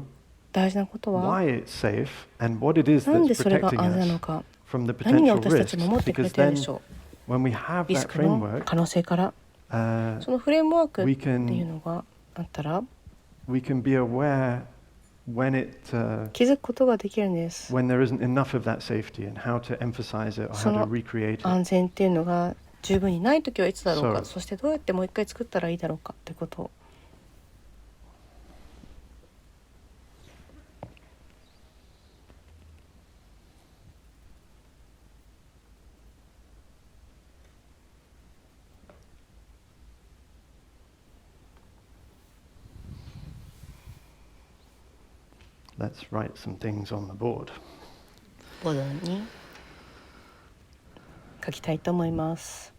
大事なことは why it's safe and what it is なんで that's それが protecting 安全な us のか、 from the 何が potential 私たち risks. を守ってくれ Because ているで then しょ when we have う。リス that クの framework, 可能性から、 uh, そのフレームワークって we いう can のがあったら we can be aware when it 気づくことができるんです。 when there isn't enough of that safety and how to emphasize it or そ how to の recreate it. 安全っていうのが十分にないときはいつだろうか、 So- そしてどうやってもう一回作ったらいいだろうかということを。Let's write some things on the board. ボードに書きたいと思います。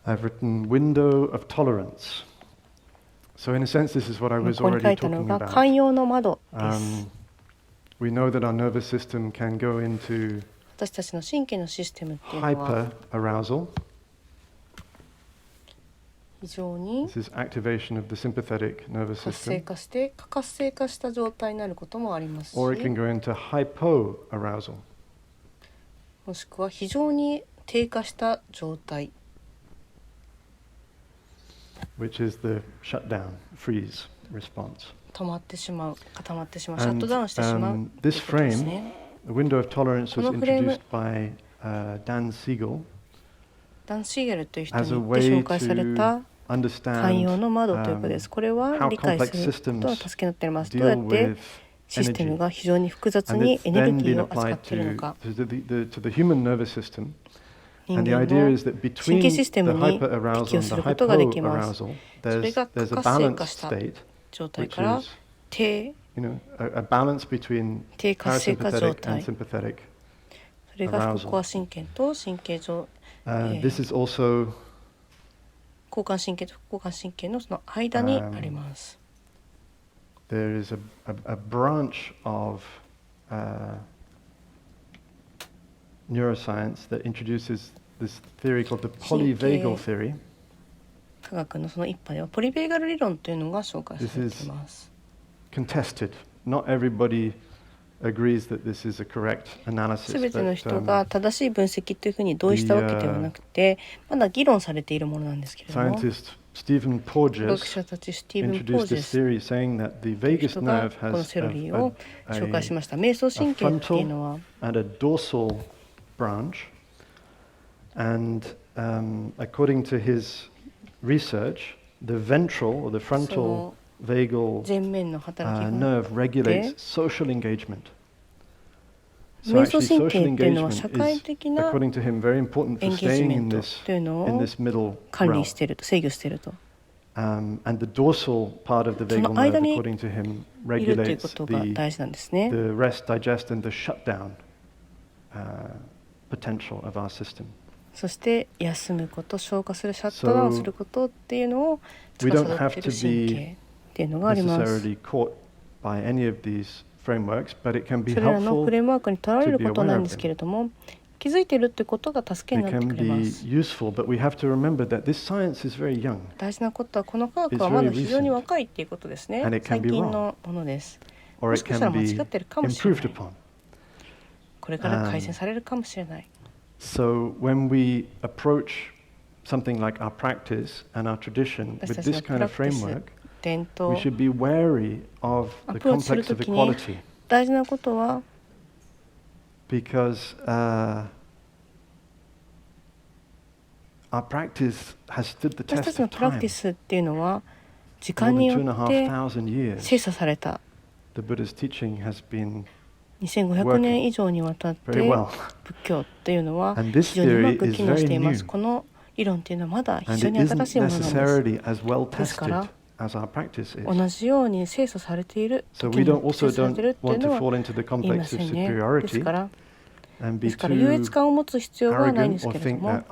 I've written window of tolerance. So in a sense, this is what I こ was こに書 already いたの talking が about. 寛容の窓です。 We know that our nervous system can go into 私たちの神経のシステムっていうのは hyper arousal. 非常に This is activation of the sympathetic nervous 活性 system. 化して過活性化した状態になることもありますし、 Or it can go into hypo arousal. もしくは非常に低下した状態、 which is the shutdown, freeze response. 止まってしまう、固まってしまう、シャッ And トダウンしてしまう this ということです frame, ね。 the window of tolerance was このフレーム、 introduced by Dan Siegel ダン・シーゲルという人 as a によって way 紹介された to 寛容 understand の窓ということです。これは how 理解 complex することの systems 助けになっています。どうやっ deal て with システム energy. が非常に複雑 And に it's エネル then ギ been ーを扱っ applied ているの to か。 to the human nervous system. 人 And the 間 idea の is that 神 between 経 the システムに hyper 適 arousal 応 and す the ることができ hypo ます。 arousal, それが there's a 過活性化 balanced した state, 状態 which から is 低 a balance between 低活性化状 parasympathetic 態、 and sympathetic. それが副交感神経と神経上、This is also 交感神経と副交感神経のその間にあります。there is a branch of neuroscience that introduces this theory called the Polyvagal Theory. 科学のその一派ではポリベーガル理論というのが紹介されています。Contested. Not everybody agrees that this is a correct analysis. すべての人が正しい分析というふうに同意したわけではなくて、まだ議論されているものなんですけれども、 Scientist Stephen 科学 Porges 者たちスティーブン・ポー introduced ジェ this ス theory saying that the という vagus 人が nerve この has セロリーを紹介しました。瞑想神経っていうのは and a dorsal branch. And according to his research, the ventral or the frontal vagal 前面の働きが nerve regulates social engagement. So 瞑想 actually 神 social 経っていうのは engagement 社会 is, 的な according to him, very important エ for ンゲージ staying メン in ト this というの in を this middle 管理 realm. していると、制御していると。And the dorsal part of the そ vagal の nerve, 間に according to him, いるという regulates ことが大事なんですね。 the rest, digest, and the shutdown potential of our system. そして休むこと、消化する、シャットダウンすることっていうのを We 司 don't っ have ている to 神 be 経っていうのがあります。 necessarily caught by any of these frameworks, but it can be それらの helpful. フレームワークにとらわれることなんですけれども、気づいているってことが助け It になって can くれま be す。 useful, but we have to remember that this science is very young. 大事なことはこの科学はまだ非常に若いっていうことですね And it can 最 be 近 wrong. のものです。 Or もし it かしたら can 間 be 違ってるかもしれな improved い。 upon. これから改善されるかもしれない。 So when we approach something like our practice and our tradition 私 with たちの this プ kind ラ of クティス、 framework, 伝 we 統、 should be wary of ア the プローチする complex と of きに equality 大事なことは because our practice has stood the 私た test ちの of プラク time. ティスっていうのは時 More 間に than よって 2,500 years, 精査された the Buddha's teaching has been 2500年以上にわたって very well. 仏教っていうのは And this 非常にうま theory く is 機能していま very す。 new. この理論っていうのはまだ非常に新しいものなんです。ですから同じように精査されている時に精査されているっていうのは言いませんね。ですから優越感を持つ必要はないんですけれども、傲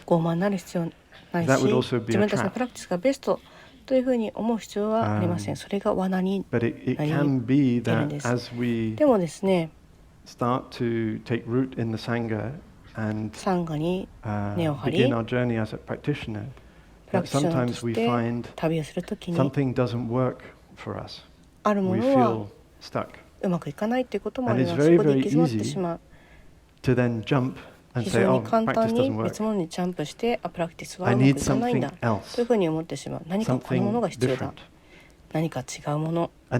慢になる必要はないし、自分たちのプラクティスがベストというふうに思う必要はありません。それが罠になり得るんです。でもですね、サンガに根を張り、プラクティショナーとして旅をするときに、あるものはうまくいかないということもあります。そこで行き詰まってしまう。非常に簡単に別物にジャンプして、プラクティスはうまくいかないんだというふうに思ってしまう。何かこのものが必要だ。何か違うもの。そ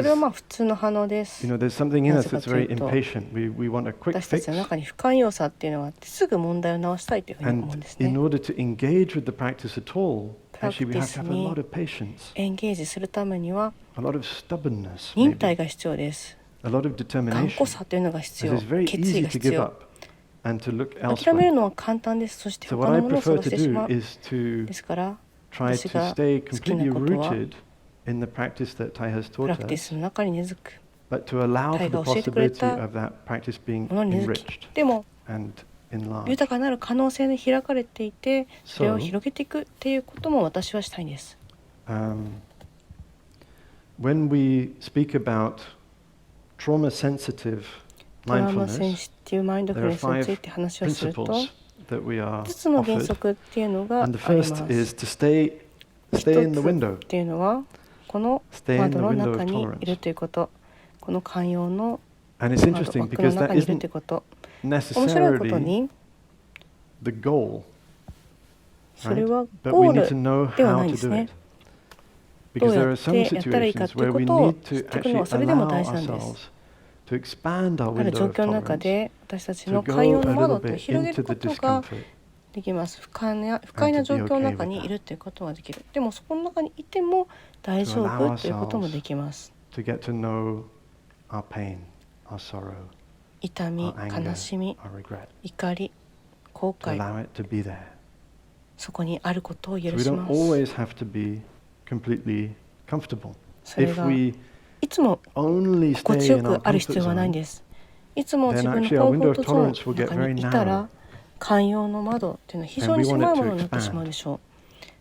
れはまあ普通の反応です。なぜかというと、私たちの中に不寛容さっていうのがあって、すぐ問題を直したいというふうに思うんですね。プラクティスにエンゲージするためには忍耐が必要です。頑固さというのが必要。決意が必要。諦めるのは簡単です。そして他のものを探してしまう。ですから私が好きなことはプラクティスの中に根付く。タイが教えてくれたものに根付き、でも豊かなる可能性に開かれていて、それを広げていくっていうことも私はしたいんです。When we speak aboutトラウマセンシティブマインドフルネスについて話をすると、5つの原則っていうのがあります。一つっていうのはこの窓の中にいるということ、この寛容の枠の中にいるということ。面白いことに、それはゴールではないんですね。どうやってやったらいいかということを知っていくのはそれでも大事なんです。ある状況の中で私たちの寛容の窓を広げることができます。不快な状況の中にいるということはできる。でもそこの中にいても大丈夫ということもできます。痛み、悲しみ、怒り、後悔、そこにあることを許します。それがいつも心地よくある必要はないんです。いつも自分のコンフォートゾーンの中にいたら、寛容の窓というのは非常に狭いものになってしまうでしょう。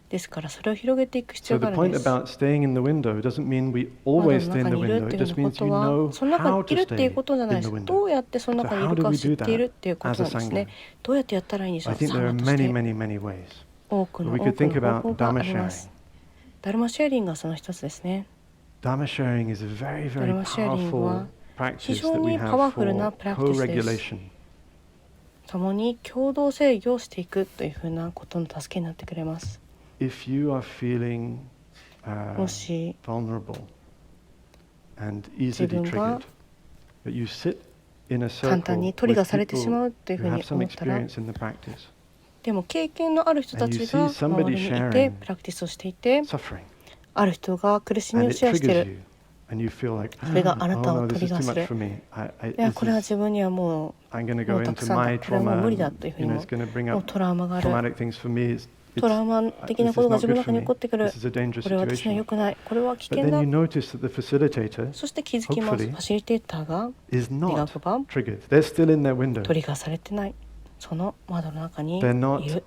ですからそれを広げていく必要があるんです。窓の中にいるということは、その中にいるっていうことじゃないです。どうやってその中にいるかを知っているっていうことなんですね。どうやってやったらいいんでしょう。サンガとして多くの方法があります。ダルマシェアリングがその一つですね。ダルマシェアリングは非常にパワフルなプラクティスです。共に共同制御をしていくというふうなことの助けになってくれます。もし自分が簡単にトリガーされてしまうというふうに思ったら、でも経験のある人たちが周りにいてプラクティスをしていて、ある人が苦しみをシェアしている。それがあなたをトリガーする。いや、これは自分にはもうたくさんだ。これはもう無理だというふうにもうトラウマがある。トラウマ的なことが自分の中に起こってくる。これは私には良くない。これは危険だ。そして気づきます。ファシリテーターが磨く場、トリガーされてない。その窓の中にいる。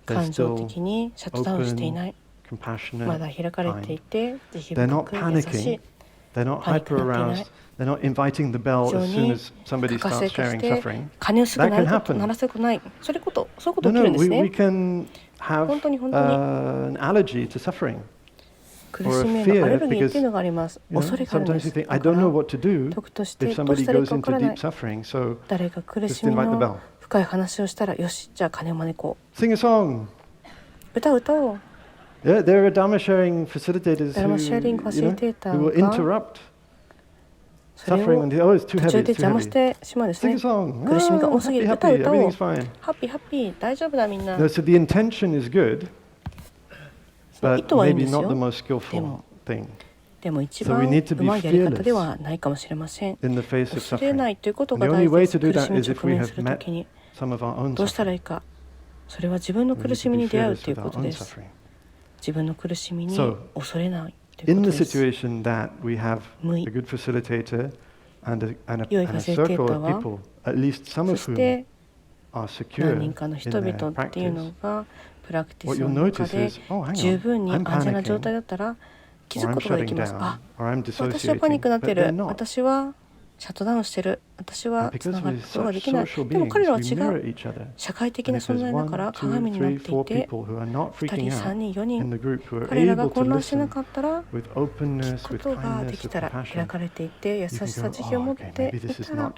感情的にシャットダウンしていない。まだ開かれていて、慈悲深く優しい。パニックになっていない。非常に可かせとして鐘をすぐ鳴らせたくない。そういうこと起きるんですね。本当に苦しみへのアレルギーっていうのがあります。恐れがあるんです。だから時としてどうしたらいいか分からない。誰が苦しみの深い話をしたら、よし、じゃあ鐘を招こう。歌おう。ダルマシェアリングファシリテーターがそれを途中で邪魔してしまうんですね。苦しみが多すぎる。歌おう。ハッピー、大丈夫だみんな。意図はいいんですよ。でもでも一番うまいやり方ではないかもしれません。恐れないということが大事です。苦しみに直面するときにどうしたらいいか。それは自分の苦しみに出会うということです。自分の苦しみに恐れないということです。良いファシリテーターは、そして何人かの人々っていうのがプラクティスの中で十分に安全な状態だったら気づくことができます。あ、私はパニックになってる。私はシャットダウンしてる。私はつながることができない。でも彼らは違う。社会的な存在だから鏡になっていて、2人、3人、4人、彼らが混乱しなかったら、聞くことができたら、開かれていて、優しさ、慈悲を持っていたら、あ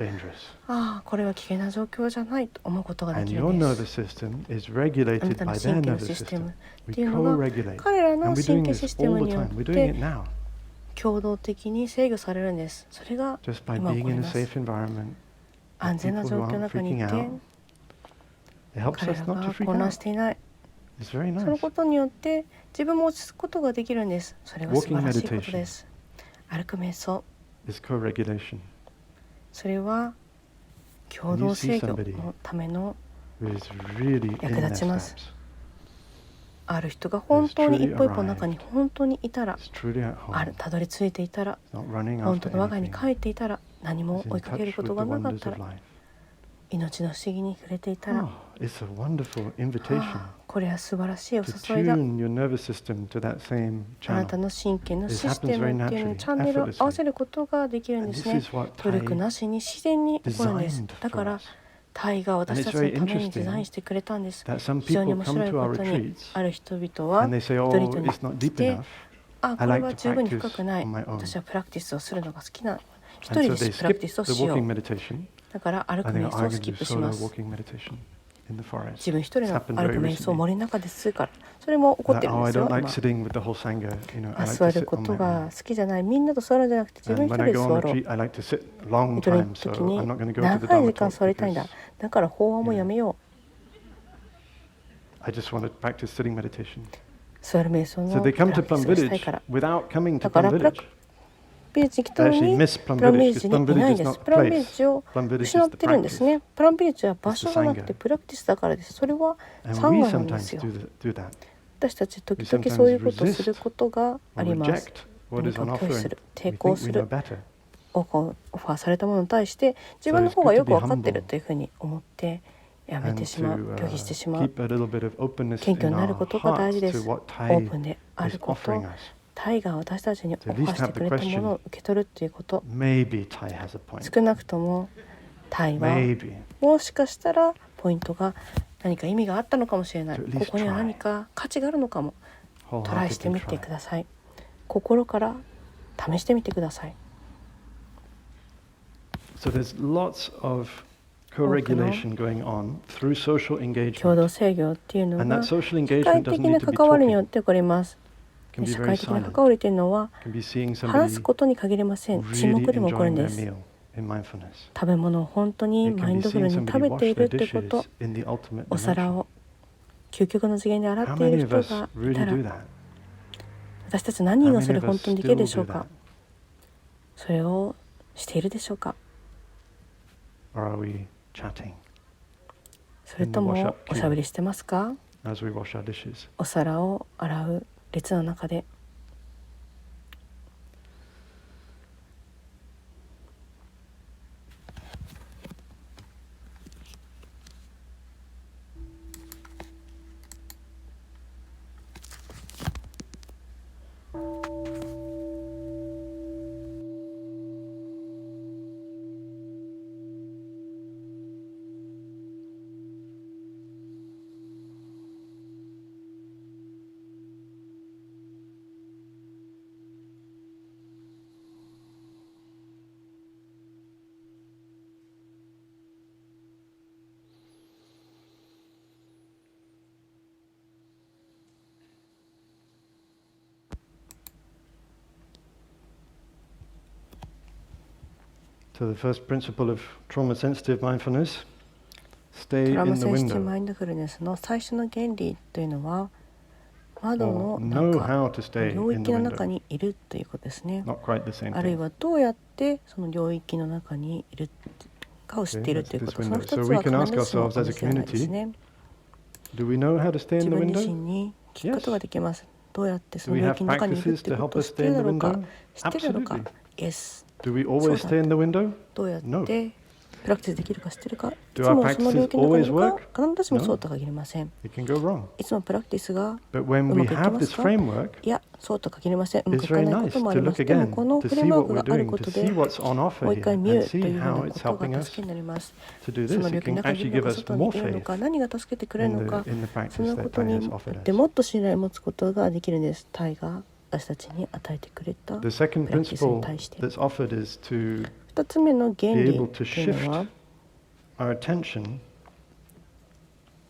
あ、これは危険な状況じゃないと思うことができるんです。あなたの神経のシステムっていうのが、彼らの神経システムによって共同的に制御されるんです。それが今起こります。安全な状況の中にいて、彼らが混乱していない。そのことによって自分も落ち着くことができるんです。それは素晴らしいことです。歩く瞑想。それは共同制御のための役立ちます。ある人が本当に一歩一歩の中に本当にいたら、たどり着いていたら、本当の我が家に帰っていたら、何も追いかけることがなかったら、命の不思議に触れていたら、これは素晴らしいお誘いだ。あなたの神経のシステムっていうのにチャンネルを合わせることができるんですね。努力なしに自然に起こるんです。だからタイが私たちのためにデザインしてくれたんです。非常に面白いことに、ある人々は一人に来て、あ、これは十分に深くない。私はプラクティスをするのが好きな。一人でプラクティスをしよう。だから歩く瞑想をスキップします。自分一人の歩く瞑想を森の中でするから。それも起こってるんですよ。座ることが好きじゃない。みんなと座るんじゃなくて自分一人で座ろう。一人の時に長い時間座りたいんだ。だから法話もやめよう。座る瞑想のプラクティスをしたいから。だからプラクビレッジに来たのにプラムビレッジにいないんです。プラムビレッジを失ってるんですね。プラムビレッジは場所じゃなくてプラクティスだからです。それはサンガなんですよ。私たち時々そういうことをすることがあります。何かを拒否する、抵抗する、オファーされたものに対して自分の方がよく分かってるというふうに思ってやめてしまう、拒否してしまう。謙虚になることが大事です。オープンであること、タイが私たちにオファーしてくれたものを受け取るということ。少なくともタイはもしかしたらポイントが何か意味があったのかもしれない。ここには何か価値があるのかも。トライしてみてください。心から試してみてください。多くの共同制御っていうのが社会的な関わりによって起こります。社会的な関わりというのは話すことに限りません。沈黙でも起こるんです。食べ物を本当にマインドフルに食べているということ、お皿を究極の次元で洗っている人がいたら、私たち何人がそれを本当にできるでしょうか。それをしているでしょうか。それともおしゃべりしてますか。お皿を洗う列の中で。So the first principle of trauma-sensitive mindfulness, ト stay ラウマ in the センシティブ window. マインドフルネスの最初の原理というのは、窓の中、領域の中にいるということですね。あるいはどうやってその領域の中にいるかを知っているということ、その2つは必ずしも同じではないですね。自分自身に聞くことができます。どうやってその領域の中にいるということを知っているだろうか、知っているだろうか。Yes。どうやってプラクティスできるか知っているか。いつもその領域の中にいるか、必ずしもそうとは限りません。いつもプラクティスがうまくいきますか。いや、そうとは限りません。うまくいかないこともあります。でもこのフレームワークがあることで、もう一回見るというようなことが助けになります。その領域の中にいるのか、外にいるのか、何が助けてくれるのか、そんなことによってもっと信頼を持つことができるんです。タイが私たちに与えてくれたプラクティスに対して。2つ目の原理というのは、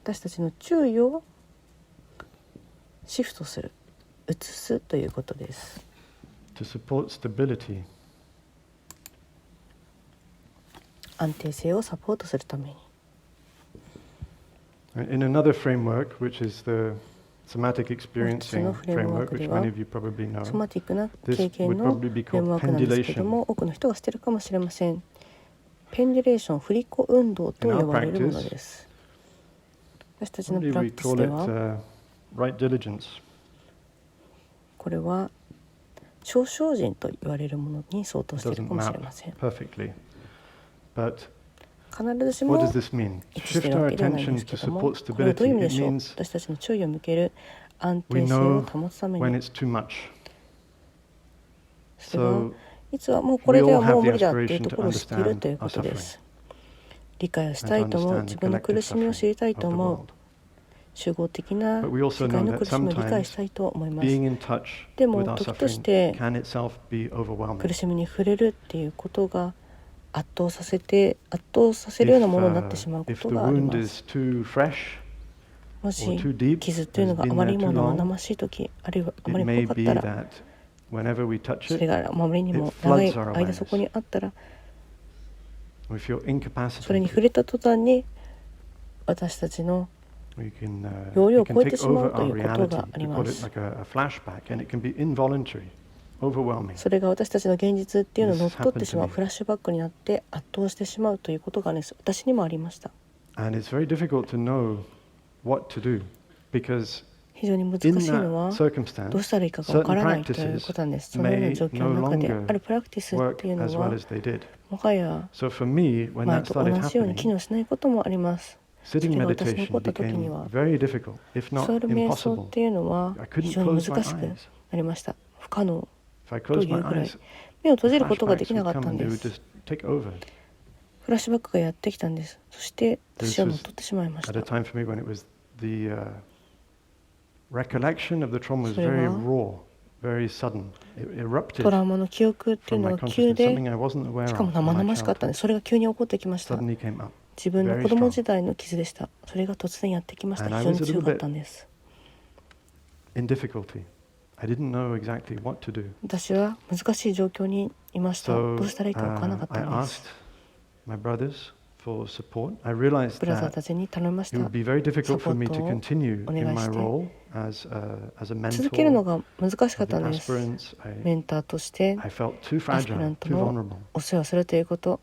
私たちの注意をシフトする、移すということです。安定性をサポートするために。In another framework, which is the somatic experiencing framework, which many of you probably know, ソマティックな経験のフレームワークなんですけども、多くの人が知っているかもしれません。ペンデュレーション、振り子運動と呼ばれるものです。私たちのプラクティスでは、これは少々人と言われるものに相当しているかもしれません。必ずしも一致しているわけではないんですけども、これはどういう意味でしょう。私たちの注意を向ける、安定性を保つために。それはいつはもうこれではもう無理だというところを知っているということです。理解をしたいと思う、自分の苦しみを知りたいと思う、集合的な世界の苦しみを理解したいと思います。でも時として苦しみに触れるっていうことが圧倒させるようなものになってしまうことがあります。もし傷というのがあまりにも生々しいとき、あるいはあまりに濃かったら、それがあまりにも長い間そこにあったら、それに触れた途端に私たちの容量を超えてしまうということがあります。それが私たちの現実っていうのを乗っ取ってしまう、フラッシュバックになって圧倒してしまうということがね、私にもありました。非常に難しいのはどうしたらいいかがわからないということなんです。そのような状況の中であるプラクティスっていうのはもはや前と同じように機能しないこともあります。それが私に起こった時には、ソウル瞑想っていうのは非常に難しくなりました。不可能というぐらい目を閉じることができなかったんです。フラッシュバックがやってきたんです。そして私は乗っ取ってしまいました。それはトラウマの記憶っていうのが急で、しかも生々しかったんです。それが急に起こってきました。自分の子供時代の傷でした。それが突然やってきました。非常に強かったんです。私は難しい状況にいました。どうしたらいいか分からなかったんです。ブラザーたちに頼みました。サポートをお願いして。続けるのが難しかったんです。メンターとしてアスピラントのお世話するということ、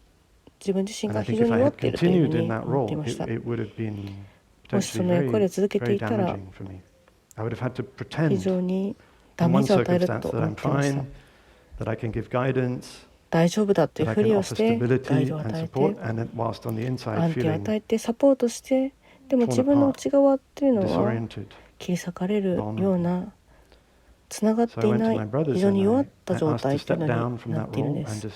自分自身が非常に弱っているというふうに思っていました。もしその役割を続けていたら非常にダメージを与えると思っていました。大丈夫だというふりをしてガイドを与えて、安定を与えてサポートして、でも自分の内側っていうのは切り裂かれるような、つながっていない非常に弱った状態というのになっているんです。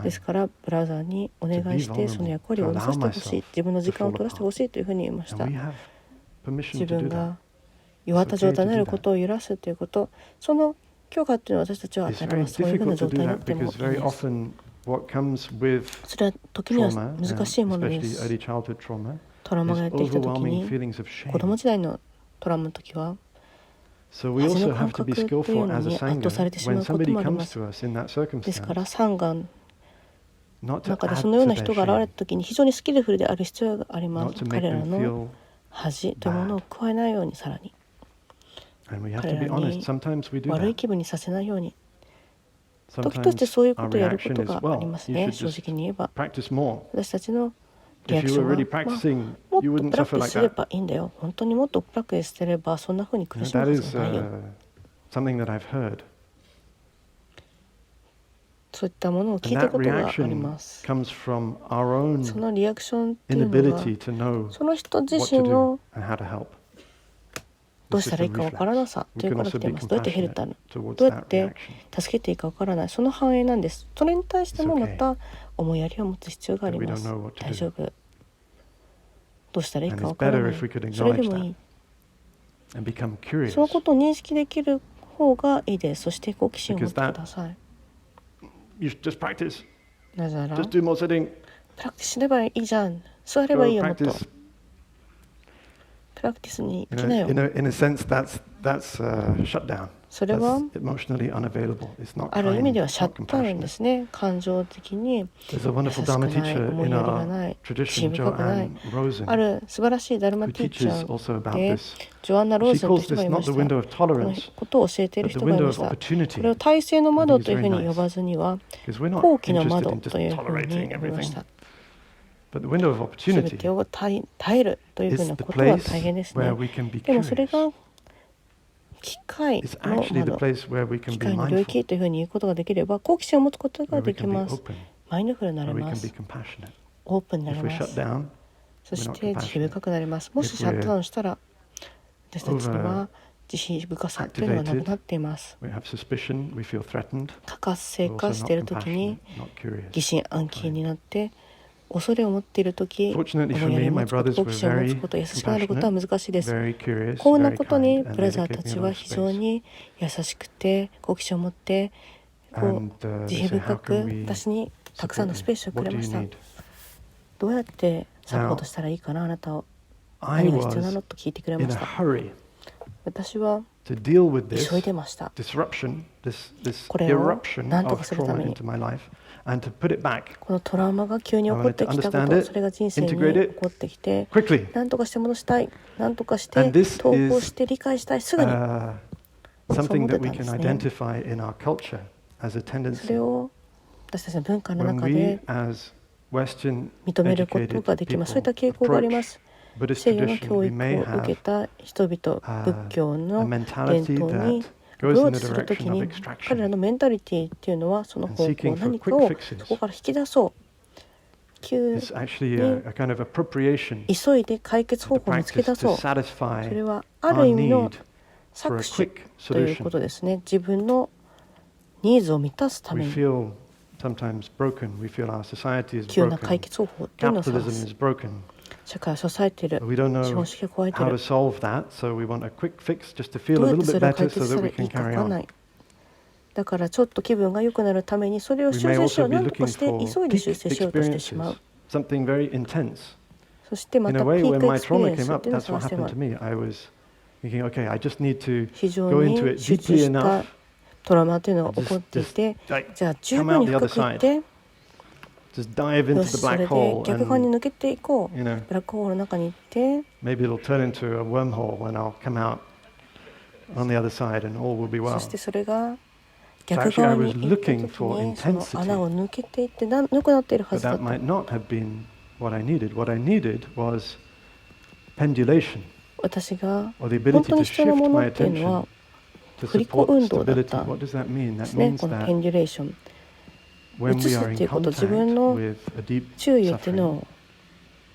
ですからブラザーにお願いしてその役割を下ろさせてほしい、自分の時間を取らせてほしいというふうに言いました。自分が弱った状態になることを許すということ、その許可というのは私たちは与えられます。そういうふうな状態になってもいいです。それは時には難しいものです。トラウマがやってきた時に、子供時代のトラウマの時は恥の感覚というのに圧倒されてしまうこともあります。ですから三眼の中でそのような人が現れた時に非常にスキルフルである必要があります。彼らの恥というものを加えないように、さらに彼らに悪い気分にさせないように。時としてそういうことをやることがありますね。正直に言えば私たちのリアクションは、もっとプラクティスすればいいんだよ。本当にもっとプラクティスすればそんな風に苦しむはずないよ。そういったものを聞いたことがあります。そのリアクションっていうのは、その人自身のどうしたらいいかわからなさというから来ています。どうやってヘルター、どうやって助けていいかわからない、その反映なんです。それに対してもまた思いやりを持つ必要があります。大丈夫。どうしたらいいかわからない。それでもいい。そのことを認識できる方がいいです。そして好奇心を持ってください。なぜなら、プラクティスすればいいじゃん。座ればいいよ、もっと。プラクティスに行きなよ。それはある意味ではシャットダウンですね。感情的に優しくない、思いやりがない、深深くない。ある素晴らしいダルマティーチャーでジョアンナ・ローゼンという人がいました。このことを教えている人がいました。これを体制の窓というふうに呼ばずには好奇の窓というふうに呼びました。全てを耐えるというふうなことは大変ですね。でもそれが機械の窓、機械の領域というふうに言うことができれば好奇心を持つことができます。マインドフルになれます。オープンになれます。そして慈悲深くなります。もしシャットダウンしたら私たちには慈悲深さというのがなくなっています。過活性化しているときに疑心暗鬼になって恐れを持っているとき、思いやりを持つこと、好奇心を持つこと、優しくなることは難しいです。こんなことにブラザーたちは非常に優しくて好奇心を持って慈悲深く私にたくさんのスペースをくれました。どうやってサポートしたらいいかな、あなたを。何が必要なのと聞いてくれました。私は急いでました。これを何とかするために。このトラウマが急に起こってきたこと、それが人生に起こってきて、何とかして戻したい、何とかして統合して理解したい、すぐにそう思ってたんですね。それを私たちの文化の中で認めることができます。そういった傾向があります。西洋の教育を受けた人々、仏教の伝統にアプローチするときに彼らのメンタリティっていうのはその方向、何かをそこから引き出そう、急に急いで解決方法を見つけ出そう。それはある意味の搾取ということですね。自分のニーズを満たすために急な解決方法っていうのを探す。社会を支えている、資本主義を壊れている。どうやってそれを解決したらいいか分からない。だからちょっと気分が良くなるためにそれを修正しよう、何とかして急いで修正しようとしてしまう。そしてまたピークエクスペリエンスっていうのを探してます。非常に集中したトラウマというのが起こっていて、じゃあ十分に深くいってよし、それで逆側に抜けていこう。ブラックホールの中に行って、そしてそれが逆側に行った時にその穴を抜けていって良くなっているはずだと。私が本当に必要なものっていうのは振り子運動だったんですね。このペンデュレーション、移すっていうこと、自分の注意っていうのを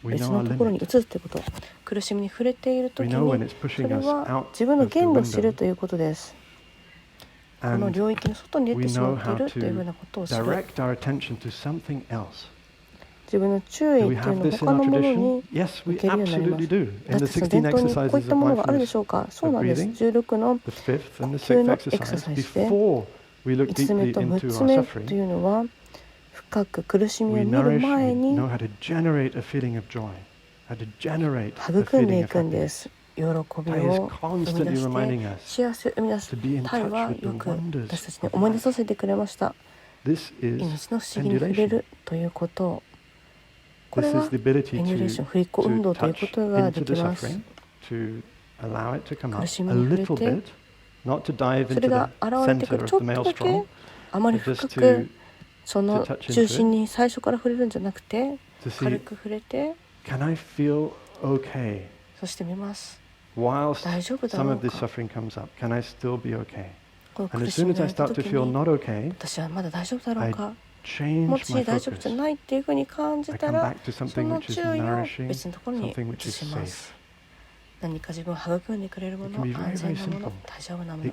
別のところに移すっていうこと、苦しみに触れているときにそれは自分の限度を知るということです。この領域の外に出てしまっているというふうなことを知る。自分の注意というのを他のものに向けるようになります。私たちの伝統にこういったものがあるでしょうか。そうなんです。16の呼吸のエクササイズで5つ目と6つ目というのは深く苦しみを見る前に育んでいくんです。喜びを生み出して幸せを生み出す。タイはよく私たちに思い出させてくれました。命の不思議に触れるということを、これはペニュレーション、振り子運動ということができます。苦しみに触れてそれが現れてくるちょっとだけあまり深くその中心に最初から触れるんじゃなくて軽く触れてそして見ます。大丈夫だろうか。この苦しみがあった時に私はまだ大丈夫だろうか。もし大丈夫じゃないっていうふうに感じたらその注意を別のところに移します。何か自分を育んでくれるもの、安全なもの、大丈夫なもの。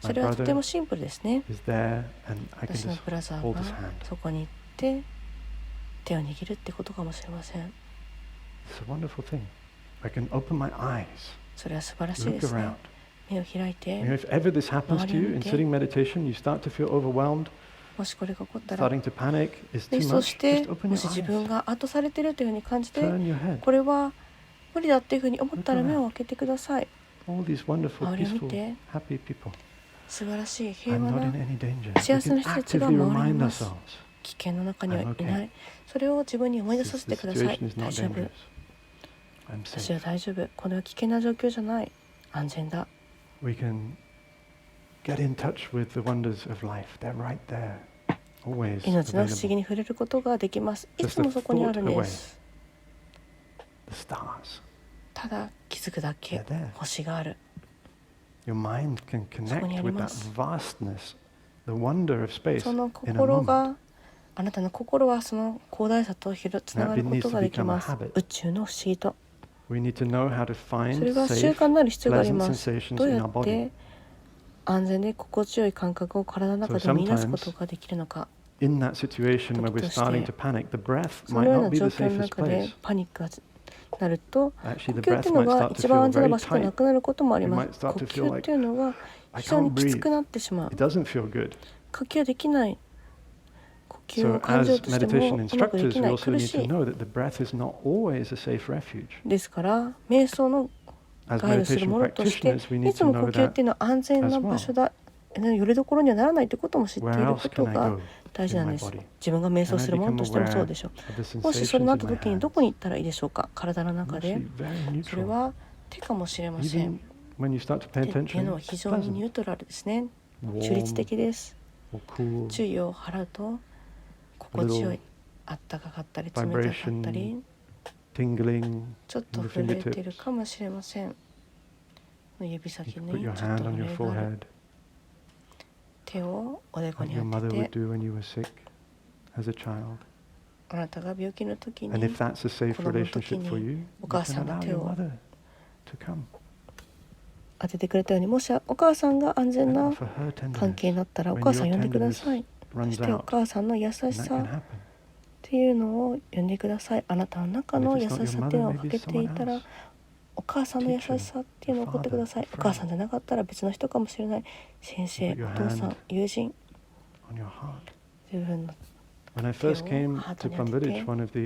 それはとてもシンプルですね。私のブラザーがそこに行って手を握るってことかもしれません。それは素晴らしいですね。目を開いて周りを見て、もしこれが起こったらでそしてもし自分が圧倒されているというふうに感じてこれは無理だっていうふうに思ったら目を開けてください。周りを見て素晴らしい平和な幸せな人たちが周りにいます。危険の中にはいない。それを自分に思い出させてください。大丈夫。私は大丈夫。これは危険な状況じゃない。安全だ。命の不思議に触れることができます。いつもそこにあるんです。ただ気づくだけ。星がある。そこにあります。その心があなたの心はその広大さとつながることができます。宇宙の不思議と。それが習慣になる必要があります。どうやって安全で心地よい感覚を体の中で見出すことができるのか。時としてそのような状況の中でパニックがなると呼吸っていうのが一番安全な場所でなくなることもあります。呼吸っていうのが非常にきつくなってしまう。呼吸できない。呼吸を感じようとしてもうまくできない。苦しい。ですから瞑想のガイドするものとしていつも呼吸っていうのは安全な場所だ、よりどころにはならないということも知っていることが大事なんです。自分が瞑想するものとしてもそうでしょう。もしそれになった時にどこに行ったらいいでしょうか。体の中で。それは手かもしれません。手っていうのは非常にニュートラルですね。中立的です。注意を払うと心地よい。あったかかったり冷たかったりちょっと震えているかもしれません。指先にちょっと震えがある。手をおでこに当ててあなたが病気の時に子供の時にお母さんが手を当ててくれたように、もしお母さんが安全な関係になったらお母さん呼んでください。そしてお母さんの優しさっていうのを呼んでください。あなたの中の優しさっていうのをかけていたらお母さんの優しさっていうのを送ってください。お母さんじゃなかったら別の人かもしれない。先生、お父さん、友人、自分の手をハートに当てて、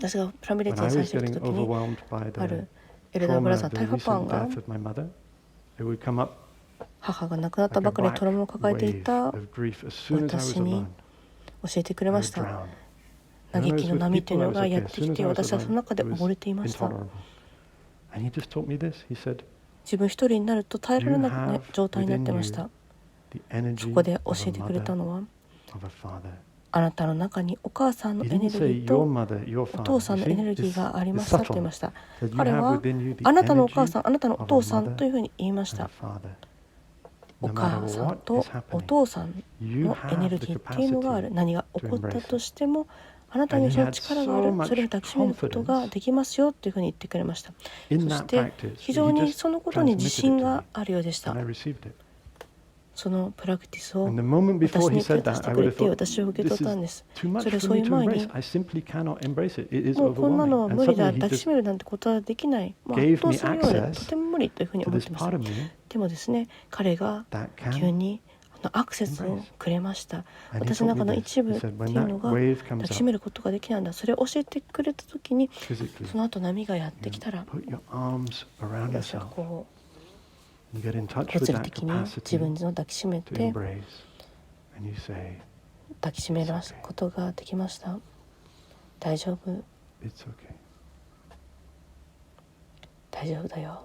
私がプラムヴィレッジに最初行った時にあるエルダーブラザータイファパンが母が亡くなったばかりトラウマを抱えていた私に教えてくれました。嘆きの波というのがやってきて私はその中で溺れていました。自分一人になると耐えられなくな状態になってました。そこで教えてくれたのはあなたの中にお母さんのエネルギーとお父さんのエネルギーがありましたと言いました。彼はあなたのお母さん、あなたのお父さんというふうに言いました。お母さんとお父さんのエネルギーっていうのがある。何が起こったとしてもあなたにその力がある。それを抱きしめることができますよというふうに言ってくれました。そして非常にそのことに自信があるようでした。そのプラクティスを私に手渡してくれて私を受け取ったんです。それをそういう前にもうこんなのは無理だ、抱きしめるなんてことはできない、圧倒するようでとても無理というふうに思っていました。でもですね、彼が急にアクセスをくれました。私の中の一部っていうのが抱きしめることができないんだ。それを教えてくれた時にその後波がやってきたら私はこう物理的に自分の抱きしめて抱きしめることができました。大丈夫、大丈夫だよ。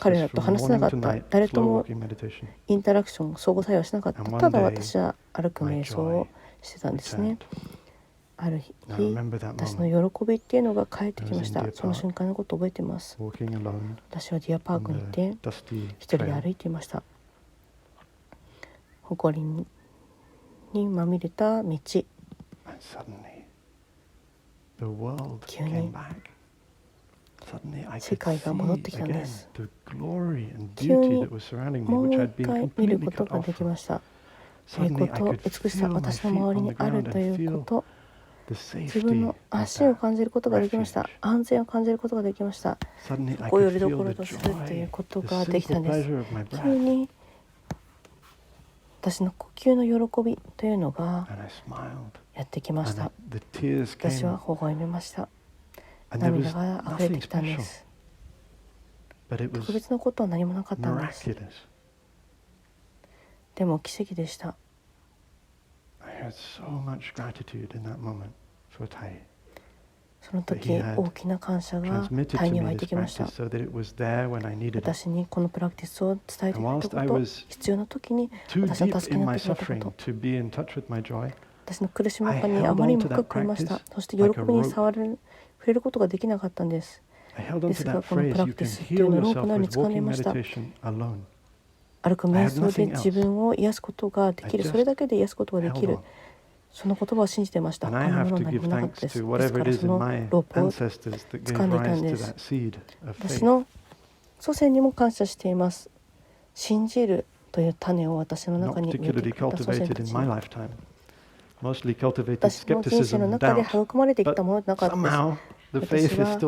彼らと話せなかった。誰ともインタラクション、相互作用しなかった。ただ私は歩く瞑想をしてたんですね。ある日、私の喜びっていうのが帰ってきました。その瞬間のことを覚えています。私はディアパークにいて一人で歩いていました。埃にまみれた道。急に世界が戻ってきたんです。急にもう一回見ることができました。栄光と美しさ、私の周りにあるということ、自分の足を感じることができました。安全を感じることができました。そこをよりどころとするということができたんです。急に私の呼吸の喜びというのがやってきました。私は微笑みました。涙が溢れてきたんです。特別なことは何もなかったんです。でも奇跡でした。その時大きな感謝がタイに湧いてきました。私にこのプラクティスを伝えてくれたこと、必要な時に私の助けになってくれたこと、私の苦しみの中にあまりにも深くいました。そして喜びに触れることができなかったんです。ですがこのプラクティスというのをロープのように掴んでいました。歩く瞑想で自分を癒すことができる、それだけで癒すことができる、その言葉を信じていました。他のものは何もなかったです。ですからそのロープを掴んでいたんです。私の祖先にも感謝しています。信じるという種を私の中に植えてくれた祖先たち、私の人生の中で育まれてきたものでなかったです。私は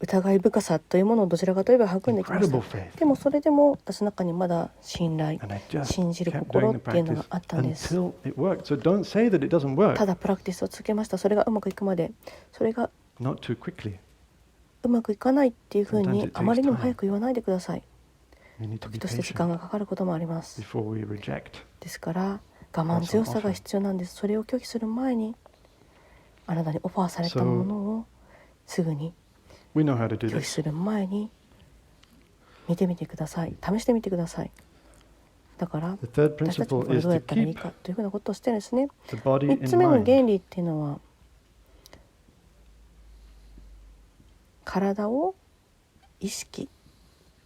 疑い深さというものをどちらかといえば育んできました。でもそれでも私の中にまだ信頼、信じる心っていうのがあったんです。ただプラクティスを続けました。それがうまくいくまで。それがうまくいかないっていうふうにあまりにも早く言わないでください。時として時間がかかることもあります。ですから我慢強さが必要なんです。それを拒否する前に、あなたにオファーされたものをすぐに拒否する前に見てみてください。試してみてください。だから私たちもこれどうやったらいいかというふうなことをしてですね。3つ目の原理っていうのは、体を意識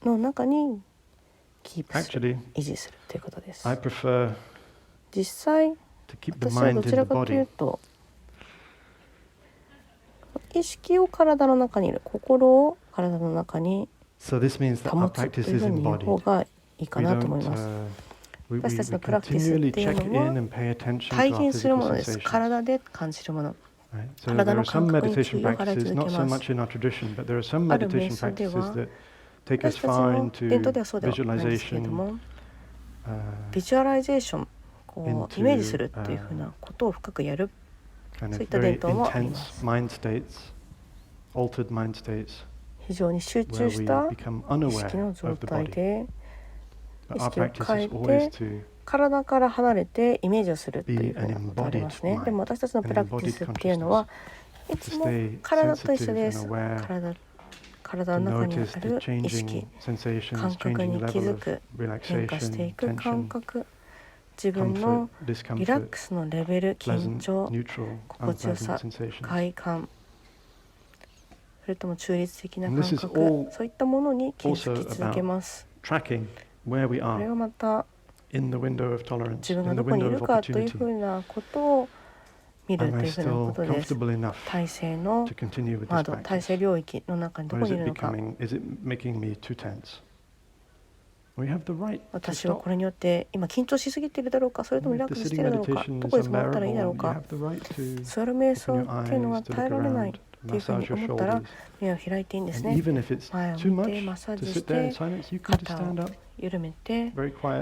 の中にキープする、維持するということです。実際私はどちらかというと、意識を体の中にいる、心を体の中に保つというふうに言う方がいいかなと思います。私たちのプラクティスっていうのは体現するものです。体で感じるもの、体の感覚に注意を払い続けます。ある瞑想では、私たちの伝統ではそうではないんですけれども、ビジュアライゼーション、こうイメージするというふうなことを深くやる、そういった伝統もあります。非常に集中した意識の状態で意識を変えて体から離れてイメージをするというふうなことがありますね。でも私たちのプラクティスっていうのはいつも体と一緒です。体の中にある意識、感覚に気づく、変化していく感覚、自分のリラックスのレベル、緊張、心地よさ、快感、それとも中立的な感覚、そういったものに気づき続けます。これはまた自分がどこにいるかというふうなことを見るというふうなことです。体制の窓、体制領域の中にどこにいるのか。私はこれによって今緊張しすぎているだろうか、それともリラックスしているだろうか、どこで止まったらいいだろうか。座る瞑想っていうのは耐えられないっていうふうに思ったら目を開いていいんですね。前を見てマッサージして肩を緩めて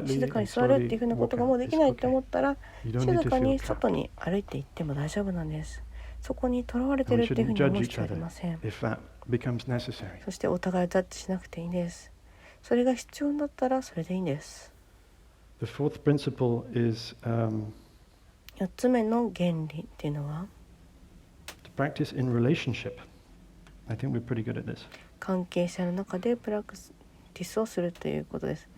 静かに座るっていうふうなことがもうできないと思ったら、静かに外に歩いていっても大丈夫なんです。そこにとらわれているっていうふうに思う必要はありません。そしてお互いをジャッジしなくていいんです。それが必要だったらそれでいいんです。4つ目の原理っていうのは、関係者の中でプラクティスをするということです。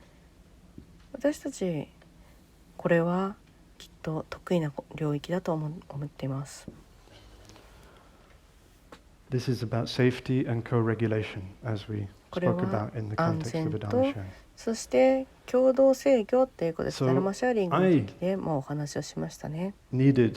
私たちこれはきっと得意な領域だと思っています。This is about safety and co-regulation, as we spoke about in the context of a Dharma sharing. そして共同制御っていうことです。ダルマシェアリングの時でもお話をしましたね。When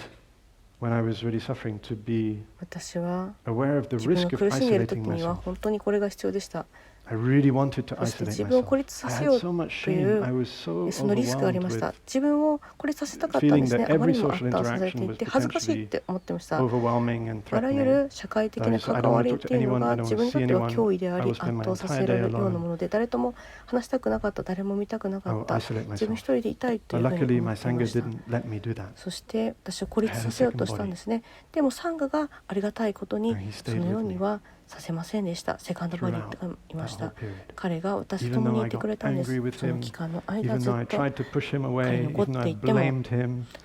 I was really suffering to be 私は aware of the 自分 risk が of 苦しんでいる isolating 時には myself. 本当にこれが必要でした。I really wanted to そして isolate 自分を孤 myself. 立さ I せ had よう so much とい shame. う I was so そのリスクがあり overwhelmed ました。 with 自分を孤立させたかったんですね。 feeling that あまり every にも social 圧倒されて interaction い was て恥ずかしいっ potentially て思ってました。 overwhelming and あらゆ threatening. る社会的な関わりっていうのが自分にとっては脅威であり圧倒させられるようなもので、誰とも話したくなかった、誰も見たくなかった、自分一人でいたいというふうに思っていました。そして私は孤立させようとしたんですね。でもサンガがありがたいことにそのようにはさせませんでした。セカンドボディがいました。彼が私と共にいてくれたんです。その期間の間ずっと彼に怒っていっても、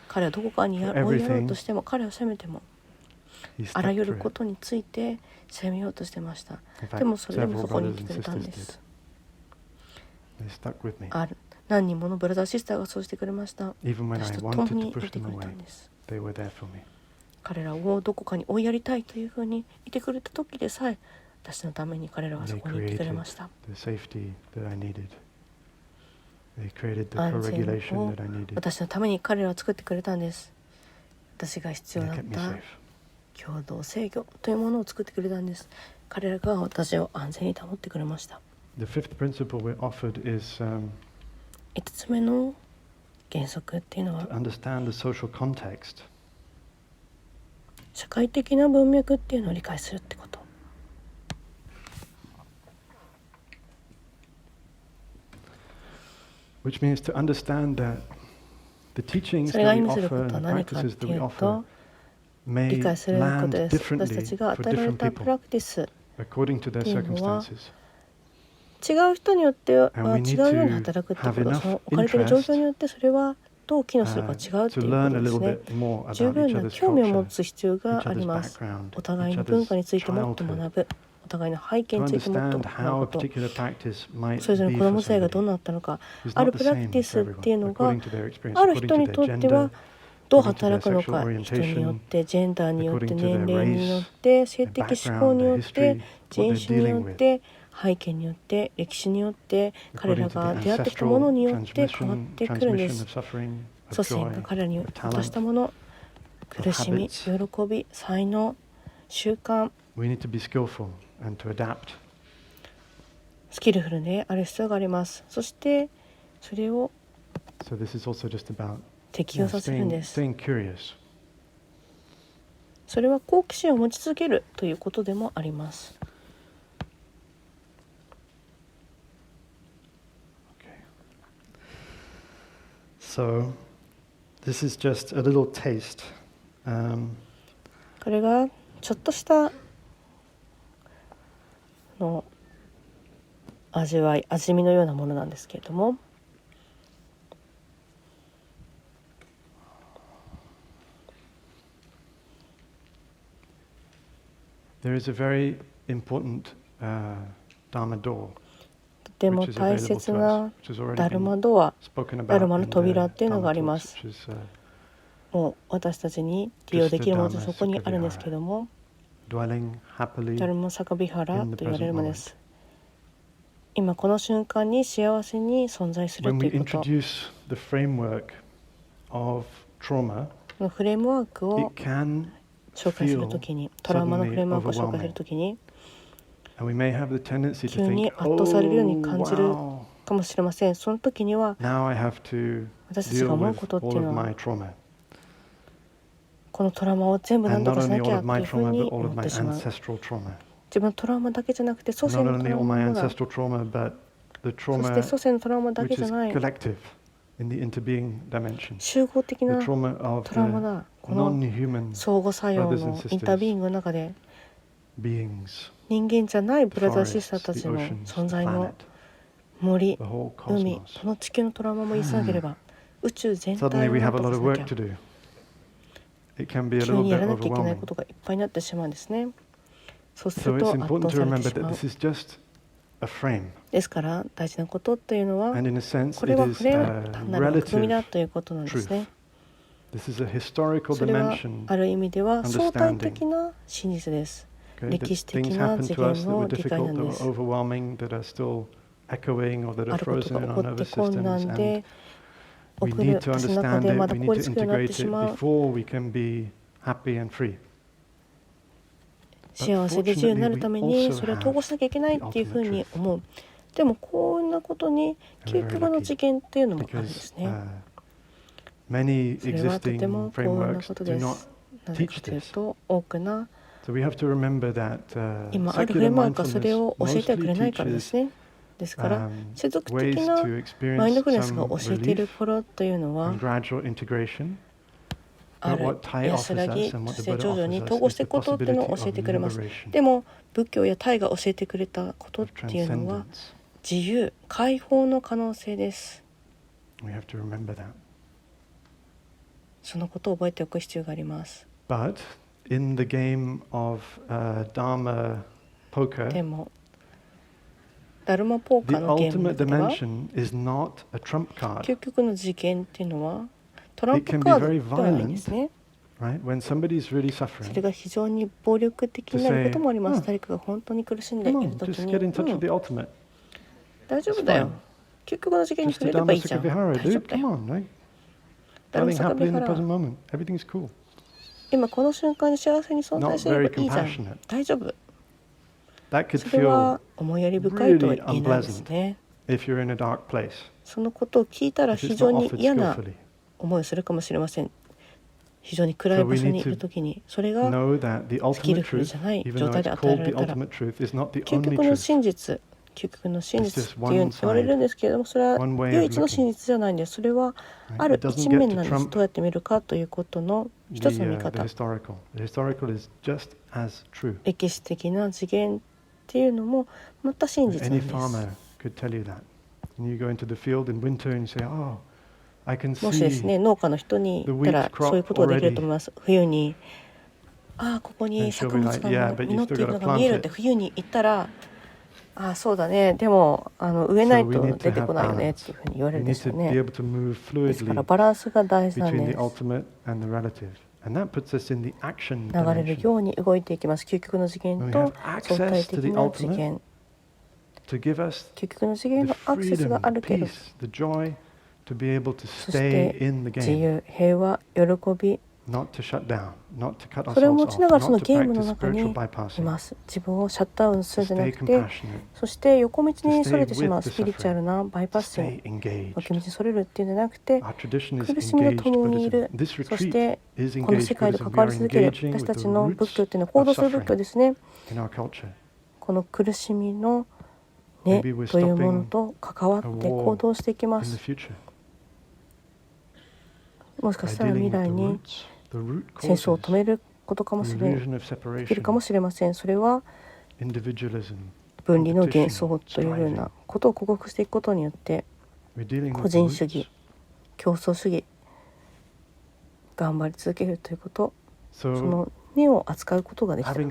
彼はどこかに追いやろうとしても、彼を責めても、あらゆることについて責めようとしてました。でもそれでもそこにいてくれたんです。何人ものブラザーシスターがそうしてくれました。私と共にいてくれたんです。彼らをどこかに追いやりたいというふうにいてくれた時でさえ、私のために彼らはそこにいてくれました。安全を私のために彼らは作ってくれたんです。私が必要だった共同制御というものを作ってくれたんです。彼らが私を安全に保ってくれました。5つ目の原則っていうのは、社会的な文脈っていうのを理解するってこと。Which means to understand that the teachings それが that 意 we 味するこ offer と and は the 何かっ practices て that い we う offer と、 may 理解するこ land とです。私た differently ちが for 与えられ different たプ people ラクティス according to their っていうのは circumstances. 違う人によっては And we 違 need うように to 働くっていう have こと、 enough その置かれている状況によってそれはどう機能するか違うっていうこ to と learn a です little ね。 bit more 十 about 分 each な other's 興味を持 culture, つ必要が each あり other's ます。 background, お互い each の文 other's 化についてもっと childhood, 学ぶ、お互いの背景 to についてもっと understand 学 how ぶ a こと、 particular practice might それぞれ be の子 for 供性がどう somebody. なったのか、 It's ある not プ the ラクティ same ス for っていう everyone, のが according to their experience, ある according 人 to に their とって gender, はどう according to their 働くの sexual か、人によっ orientation, て、ジェンダーによって、 according to 年 their 齢によっ race, て、性 their 的指 background, 向に their よって、 history, 人 what they're 種によ dealing っ with, て、背景によって、歴史によって、彼 according ら to が the 出会ってきたもの ancestral によって変わってくるんで transmission す。 of suffering, 祖 of 先が joy, 彼らに of 渡した talent, もの、 of 苦しみ、 habits. 喜び、才能、習慣、 We need to be skillful and to adapt. スキルフルである必要があります。そしてそれを So this is also just about 適用させるんです。 staying curious. それは好奇心を持ち続けるということでもあります。So this is just a little taste. これがちょっとしたの味わい、味見のようなものなんですけれども、There is a very important Dharma door. とても大切なダルマドア、ダルマの扉っていうのがあります。もう私たちに利用できるものとそこにあるんですけども、ダルマサカビハラと言われるものです。今この瞬間に幸せに存在するということ。このフレームワークを紹介するときに、トラウマのフレームワークを紹介するときに、急に圧倒されるように感じるかもしれません。その時には私たちが思うことっていうのは、このトラウマを全部何とかしなきゃというふうに思ってしまう。自分のトラウマだけじゃなくて祖先のトラウマだ、そして祖先のトラウマだけじゃない集合的なトラウマだ。この相互作用のインタービーイングの中で人間じゃないブラザーシスターたちの存在の森、海、この地球のトラウマも言いさなければ、宇宙全体を何とかしなきゃ、急にやらなきゃいけないことがいっぱいになってしまうんですね。そうすると圧倒されてしまう。ですから大事なことっていうのは、これはフレーム、単なる枠組みだということなんですね。それはある意味では相対的な真実です。歴史的な次元の理解なんです。あることが起こって困難で起こる私の中でまだ凍りつくようになってしまう。幸せで自由になるためにそれを統合しなきゃいけないっていうふうに思う。でもこんなことに究極の次元っていうのもあるんですね。それはとても幸運なことです。なぜかというと多くな今あるフレームワークがそれを教えてはくれないからですね。ですから世俗的なマインドフルネスが教えている頃というのはある安らぎ、そして徐々に統合していくことっていうのを教えてくれます。でも仏教やタイが教えてくれたことっていうのは自由、解放の可能性です。そのことを覚えておく必要があります。But in the game of Dharma poker, でもダルマポーカーのゲームでは究極の次元っていうのはトランプカードではないんですね。それが非常に暴力的になることもあります。誰かが本当に苦しんでいるときに、大丈夫だよ。究極の次元に触れればいいじゃん。大丈夫だよ。誰も叫びから今この瞬間に幸せに存在していればいいじゃん。大丈夫。それは思いやり深いとは言えないですね。そのことを聞いたら非常に嫌な思いをするかもしれません。非常に暗い場所にいるときにそれがスキルフルじゃない状態で与えられたら究極の真実って言われるんですけれども、それは唯一の真実じゃないんです。それはある一面なんです。どうやって見るかということの一つの見方。歴史的な次元っていうのもまた真実なんです。もしですね、農家の人に言ったらそういうことができると思います。冬にここに作物が実っているのが見えるって冬に言ったらそうだね、でも植えないと出てこないよねっていうふうに言われるんですよね。ですからバランスが大事なんです。流れるように動いていきます。究極の次元と相対的な次元。究極の次元のアクセスがあるけど、そして自由、平和、喜び、それを持ちながらそのゲームの中にいます。自分をシャットダウンするんじゃなくて、そして横道にそれてしまうスピリチュアルなバイパスに脇道にそれるっていうんじゃなくて、苦しみと共にいる、そしてこの世界と関わり続ける。私たちの仏教っていうのは行動する仏教ですね。この苦しみの根というものと関わって行動していきます。もしかしたら未来に戦争を止めることかもしれない、できるかもしれません。それは分離の幻想というようなことを克服していくことによって、個人主義、競争主義、頑張り続けるということ、その根を扱うことができた。現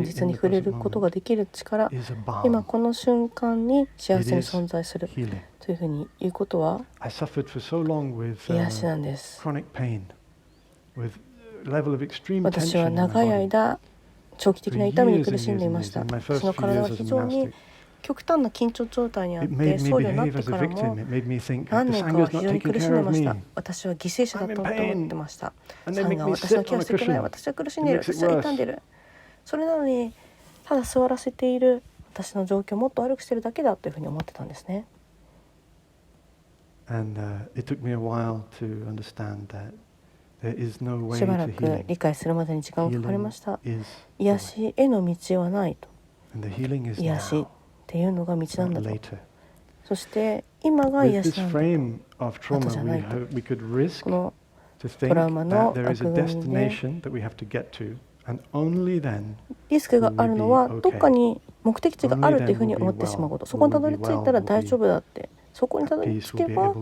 実に触れることができる力、今この瞬間に幸せに存在するというふうに言うことは癒しなんです。私は長い間長期的な痛みに苦しんでいました。私の体は非常に極端な緊張状態にあって、僧侶になってからも何年かは非常に苦しんでいました。私は犠牲者だと思ってました。サンが私のケアしてくれない、私は苦しんでいる、私は痛んでいる。それなのにただ座らせている私の状況をもっと悪くしているだけだというふうに思ってたんですね。しばらく理解するまでに時間がかかりました。癒しへの道はないと。癒しっていうのが道なんだと。そして今が癒しなんだと。後じゃないと。このトラウマの枠組みでリスクがあるのはどっかに目的地があるというふうに思ってしまうこと。そこにたどり着いたら大丈夫だって。そこにたどり着けば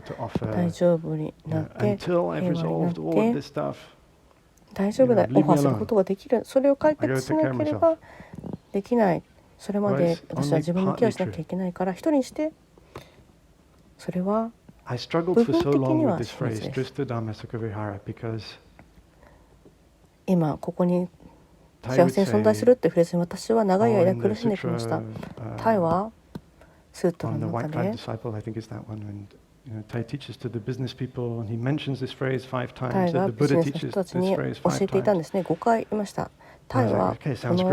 大丈夫になって平和になって大丈夫だ、オファーすることができる。それを解決しなければできない。それまで私は自分のケアしなきゃいけないから一人にして、それは I struggled for so long with this phrase, Trista Dhamma Sukha Vihara, because 今ここに幸せに存在するっていうフレーズに私は長い間苦しんできました。タイはスートラの中でタイがビジネスの人たちに教えていたんですね。5回言いました。タイはこの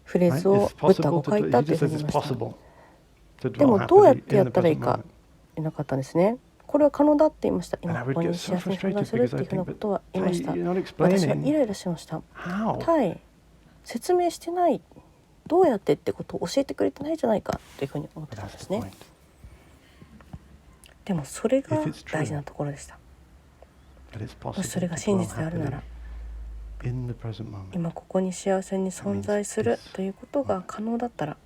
フレーズをブッダ5回言ったというふうに言いました。でもどうやってやったらいいか言えなかったんですね。これは可能だって言いました。今ここに幸せに存在するっていうふうなことは言いました。私はイライラしました。タイ、説明してない。どうやってってことを教えてくれてないじゃないかというふうに思ってたんですね。でもそれが大事なところでした。もしそれが真実であるなら、今ここに幸せに存在するということが可能だったら、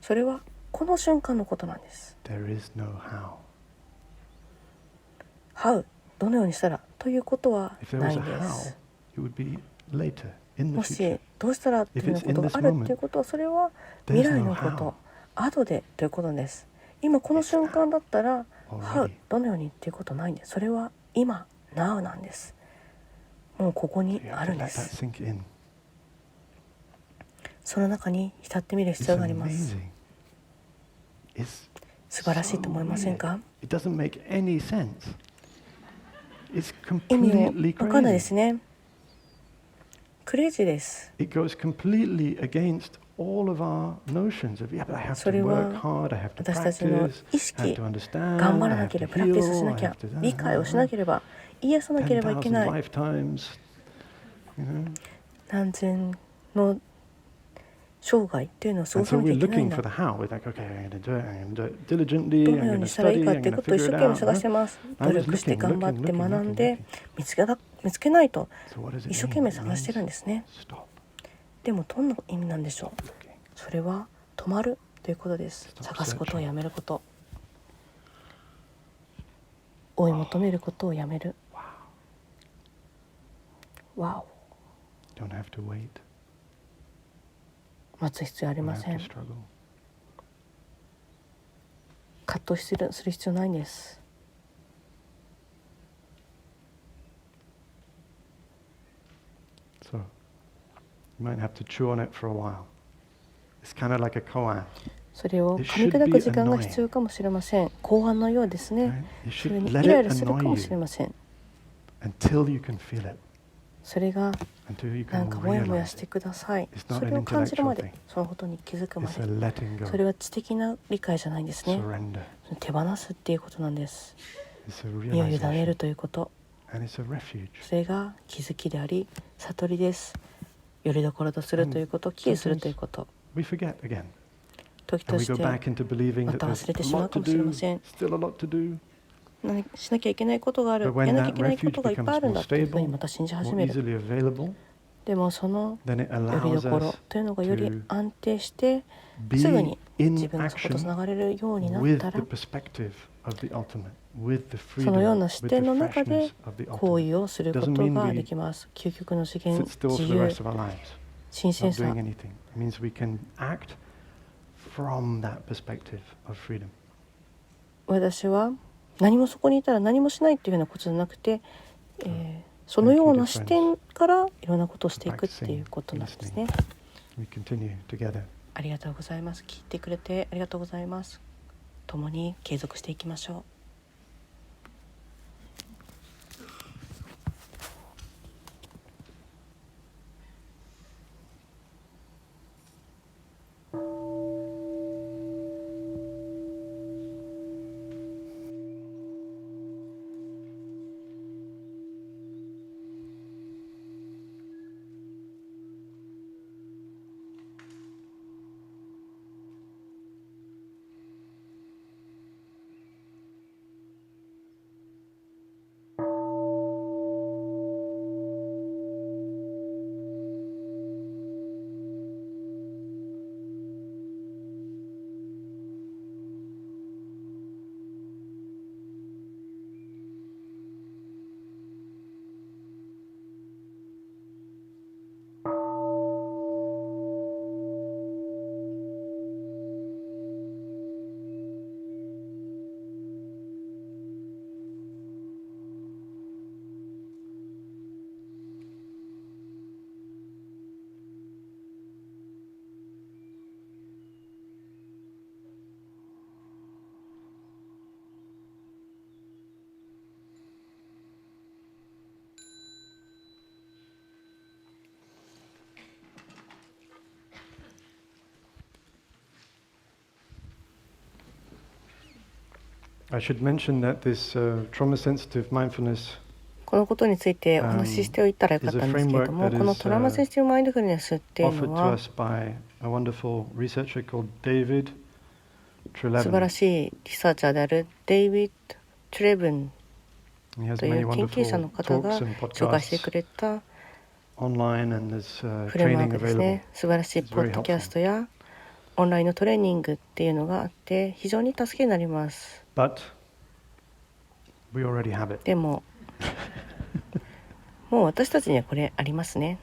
それはこの瞬間のことなんです。How どのようにしたらということはないんです。もしどうしたらということがあるということは、それは未来のこと、後でということです。今この瞬間だったら How どのようにということはないんです。それは今 Now なんです。もうここにあるんです。その中に浸ってみる必要があります。素晴らしいと思いませんか？意味を分かんないですね。クレイジーです。それは私たちの意識、頑張らなければ、プラクティスしなきゃ、理解をしなければ、癒さなければいけない。何千の生涯っていうのを過ごさなきゃいけないんだ。どのようにしたらいいかっていうことを一生懸命探してます。努力して頑張って学んで見つけないと一生懸命探してるんですね。でもどんな意味なんでしょう。それは止まるということです。探すことをやめること、追い求めることをやめる。わお。待つ必要ありません。葛藤する必要ないんです。それを噛み砕く時間が必要かもしれません。公安のようですね。それにイライラするかもしれません。それがなんかモヤモヤしてください。それを感じるまで、そのことに気づくまで。それは知的な理解じゃないんですね。手放すっていうことなんです。身を委ねるということ。それが気づきであり、悟りです。よりどころとするということ、帰依するということ。時としてまた忘れてしまうかもしれません。しなきゃいけないことがある、やらなきゃいけないことがいっぱいあるんだというふうにまた信じ始める。でもそのよりどころというのがより安定してすぐに自分のそことつながれるようになったら、そのような視点の中で行為をすることができます。究極の次元、自由、新鮮さ。私は何もそこにいたら何もしないっていうようなことじゃなくて、そのような視点からいろんなことをしていくっていうことなんですね。ありがとうございます。聞いてくれてありがとうございます。共に継続していきましょう。I should mention that this trauma-sensitive mindfulnessこのことについてお話ししておいたらよかったんですけれども、このトラウマセンシティブマインドフルネスっていうのは素晴らしいリサーチャーであるデイビッド・トレブンという研究者の方が紹介してくれたフレームワークですね。素晴らしいポッドキャストやオンラインのトレーニングっていうのがあって非常に助けになります。でももう私たちにはこれありますね。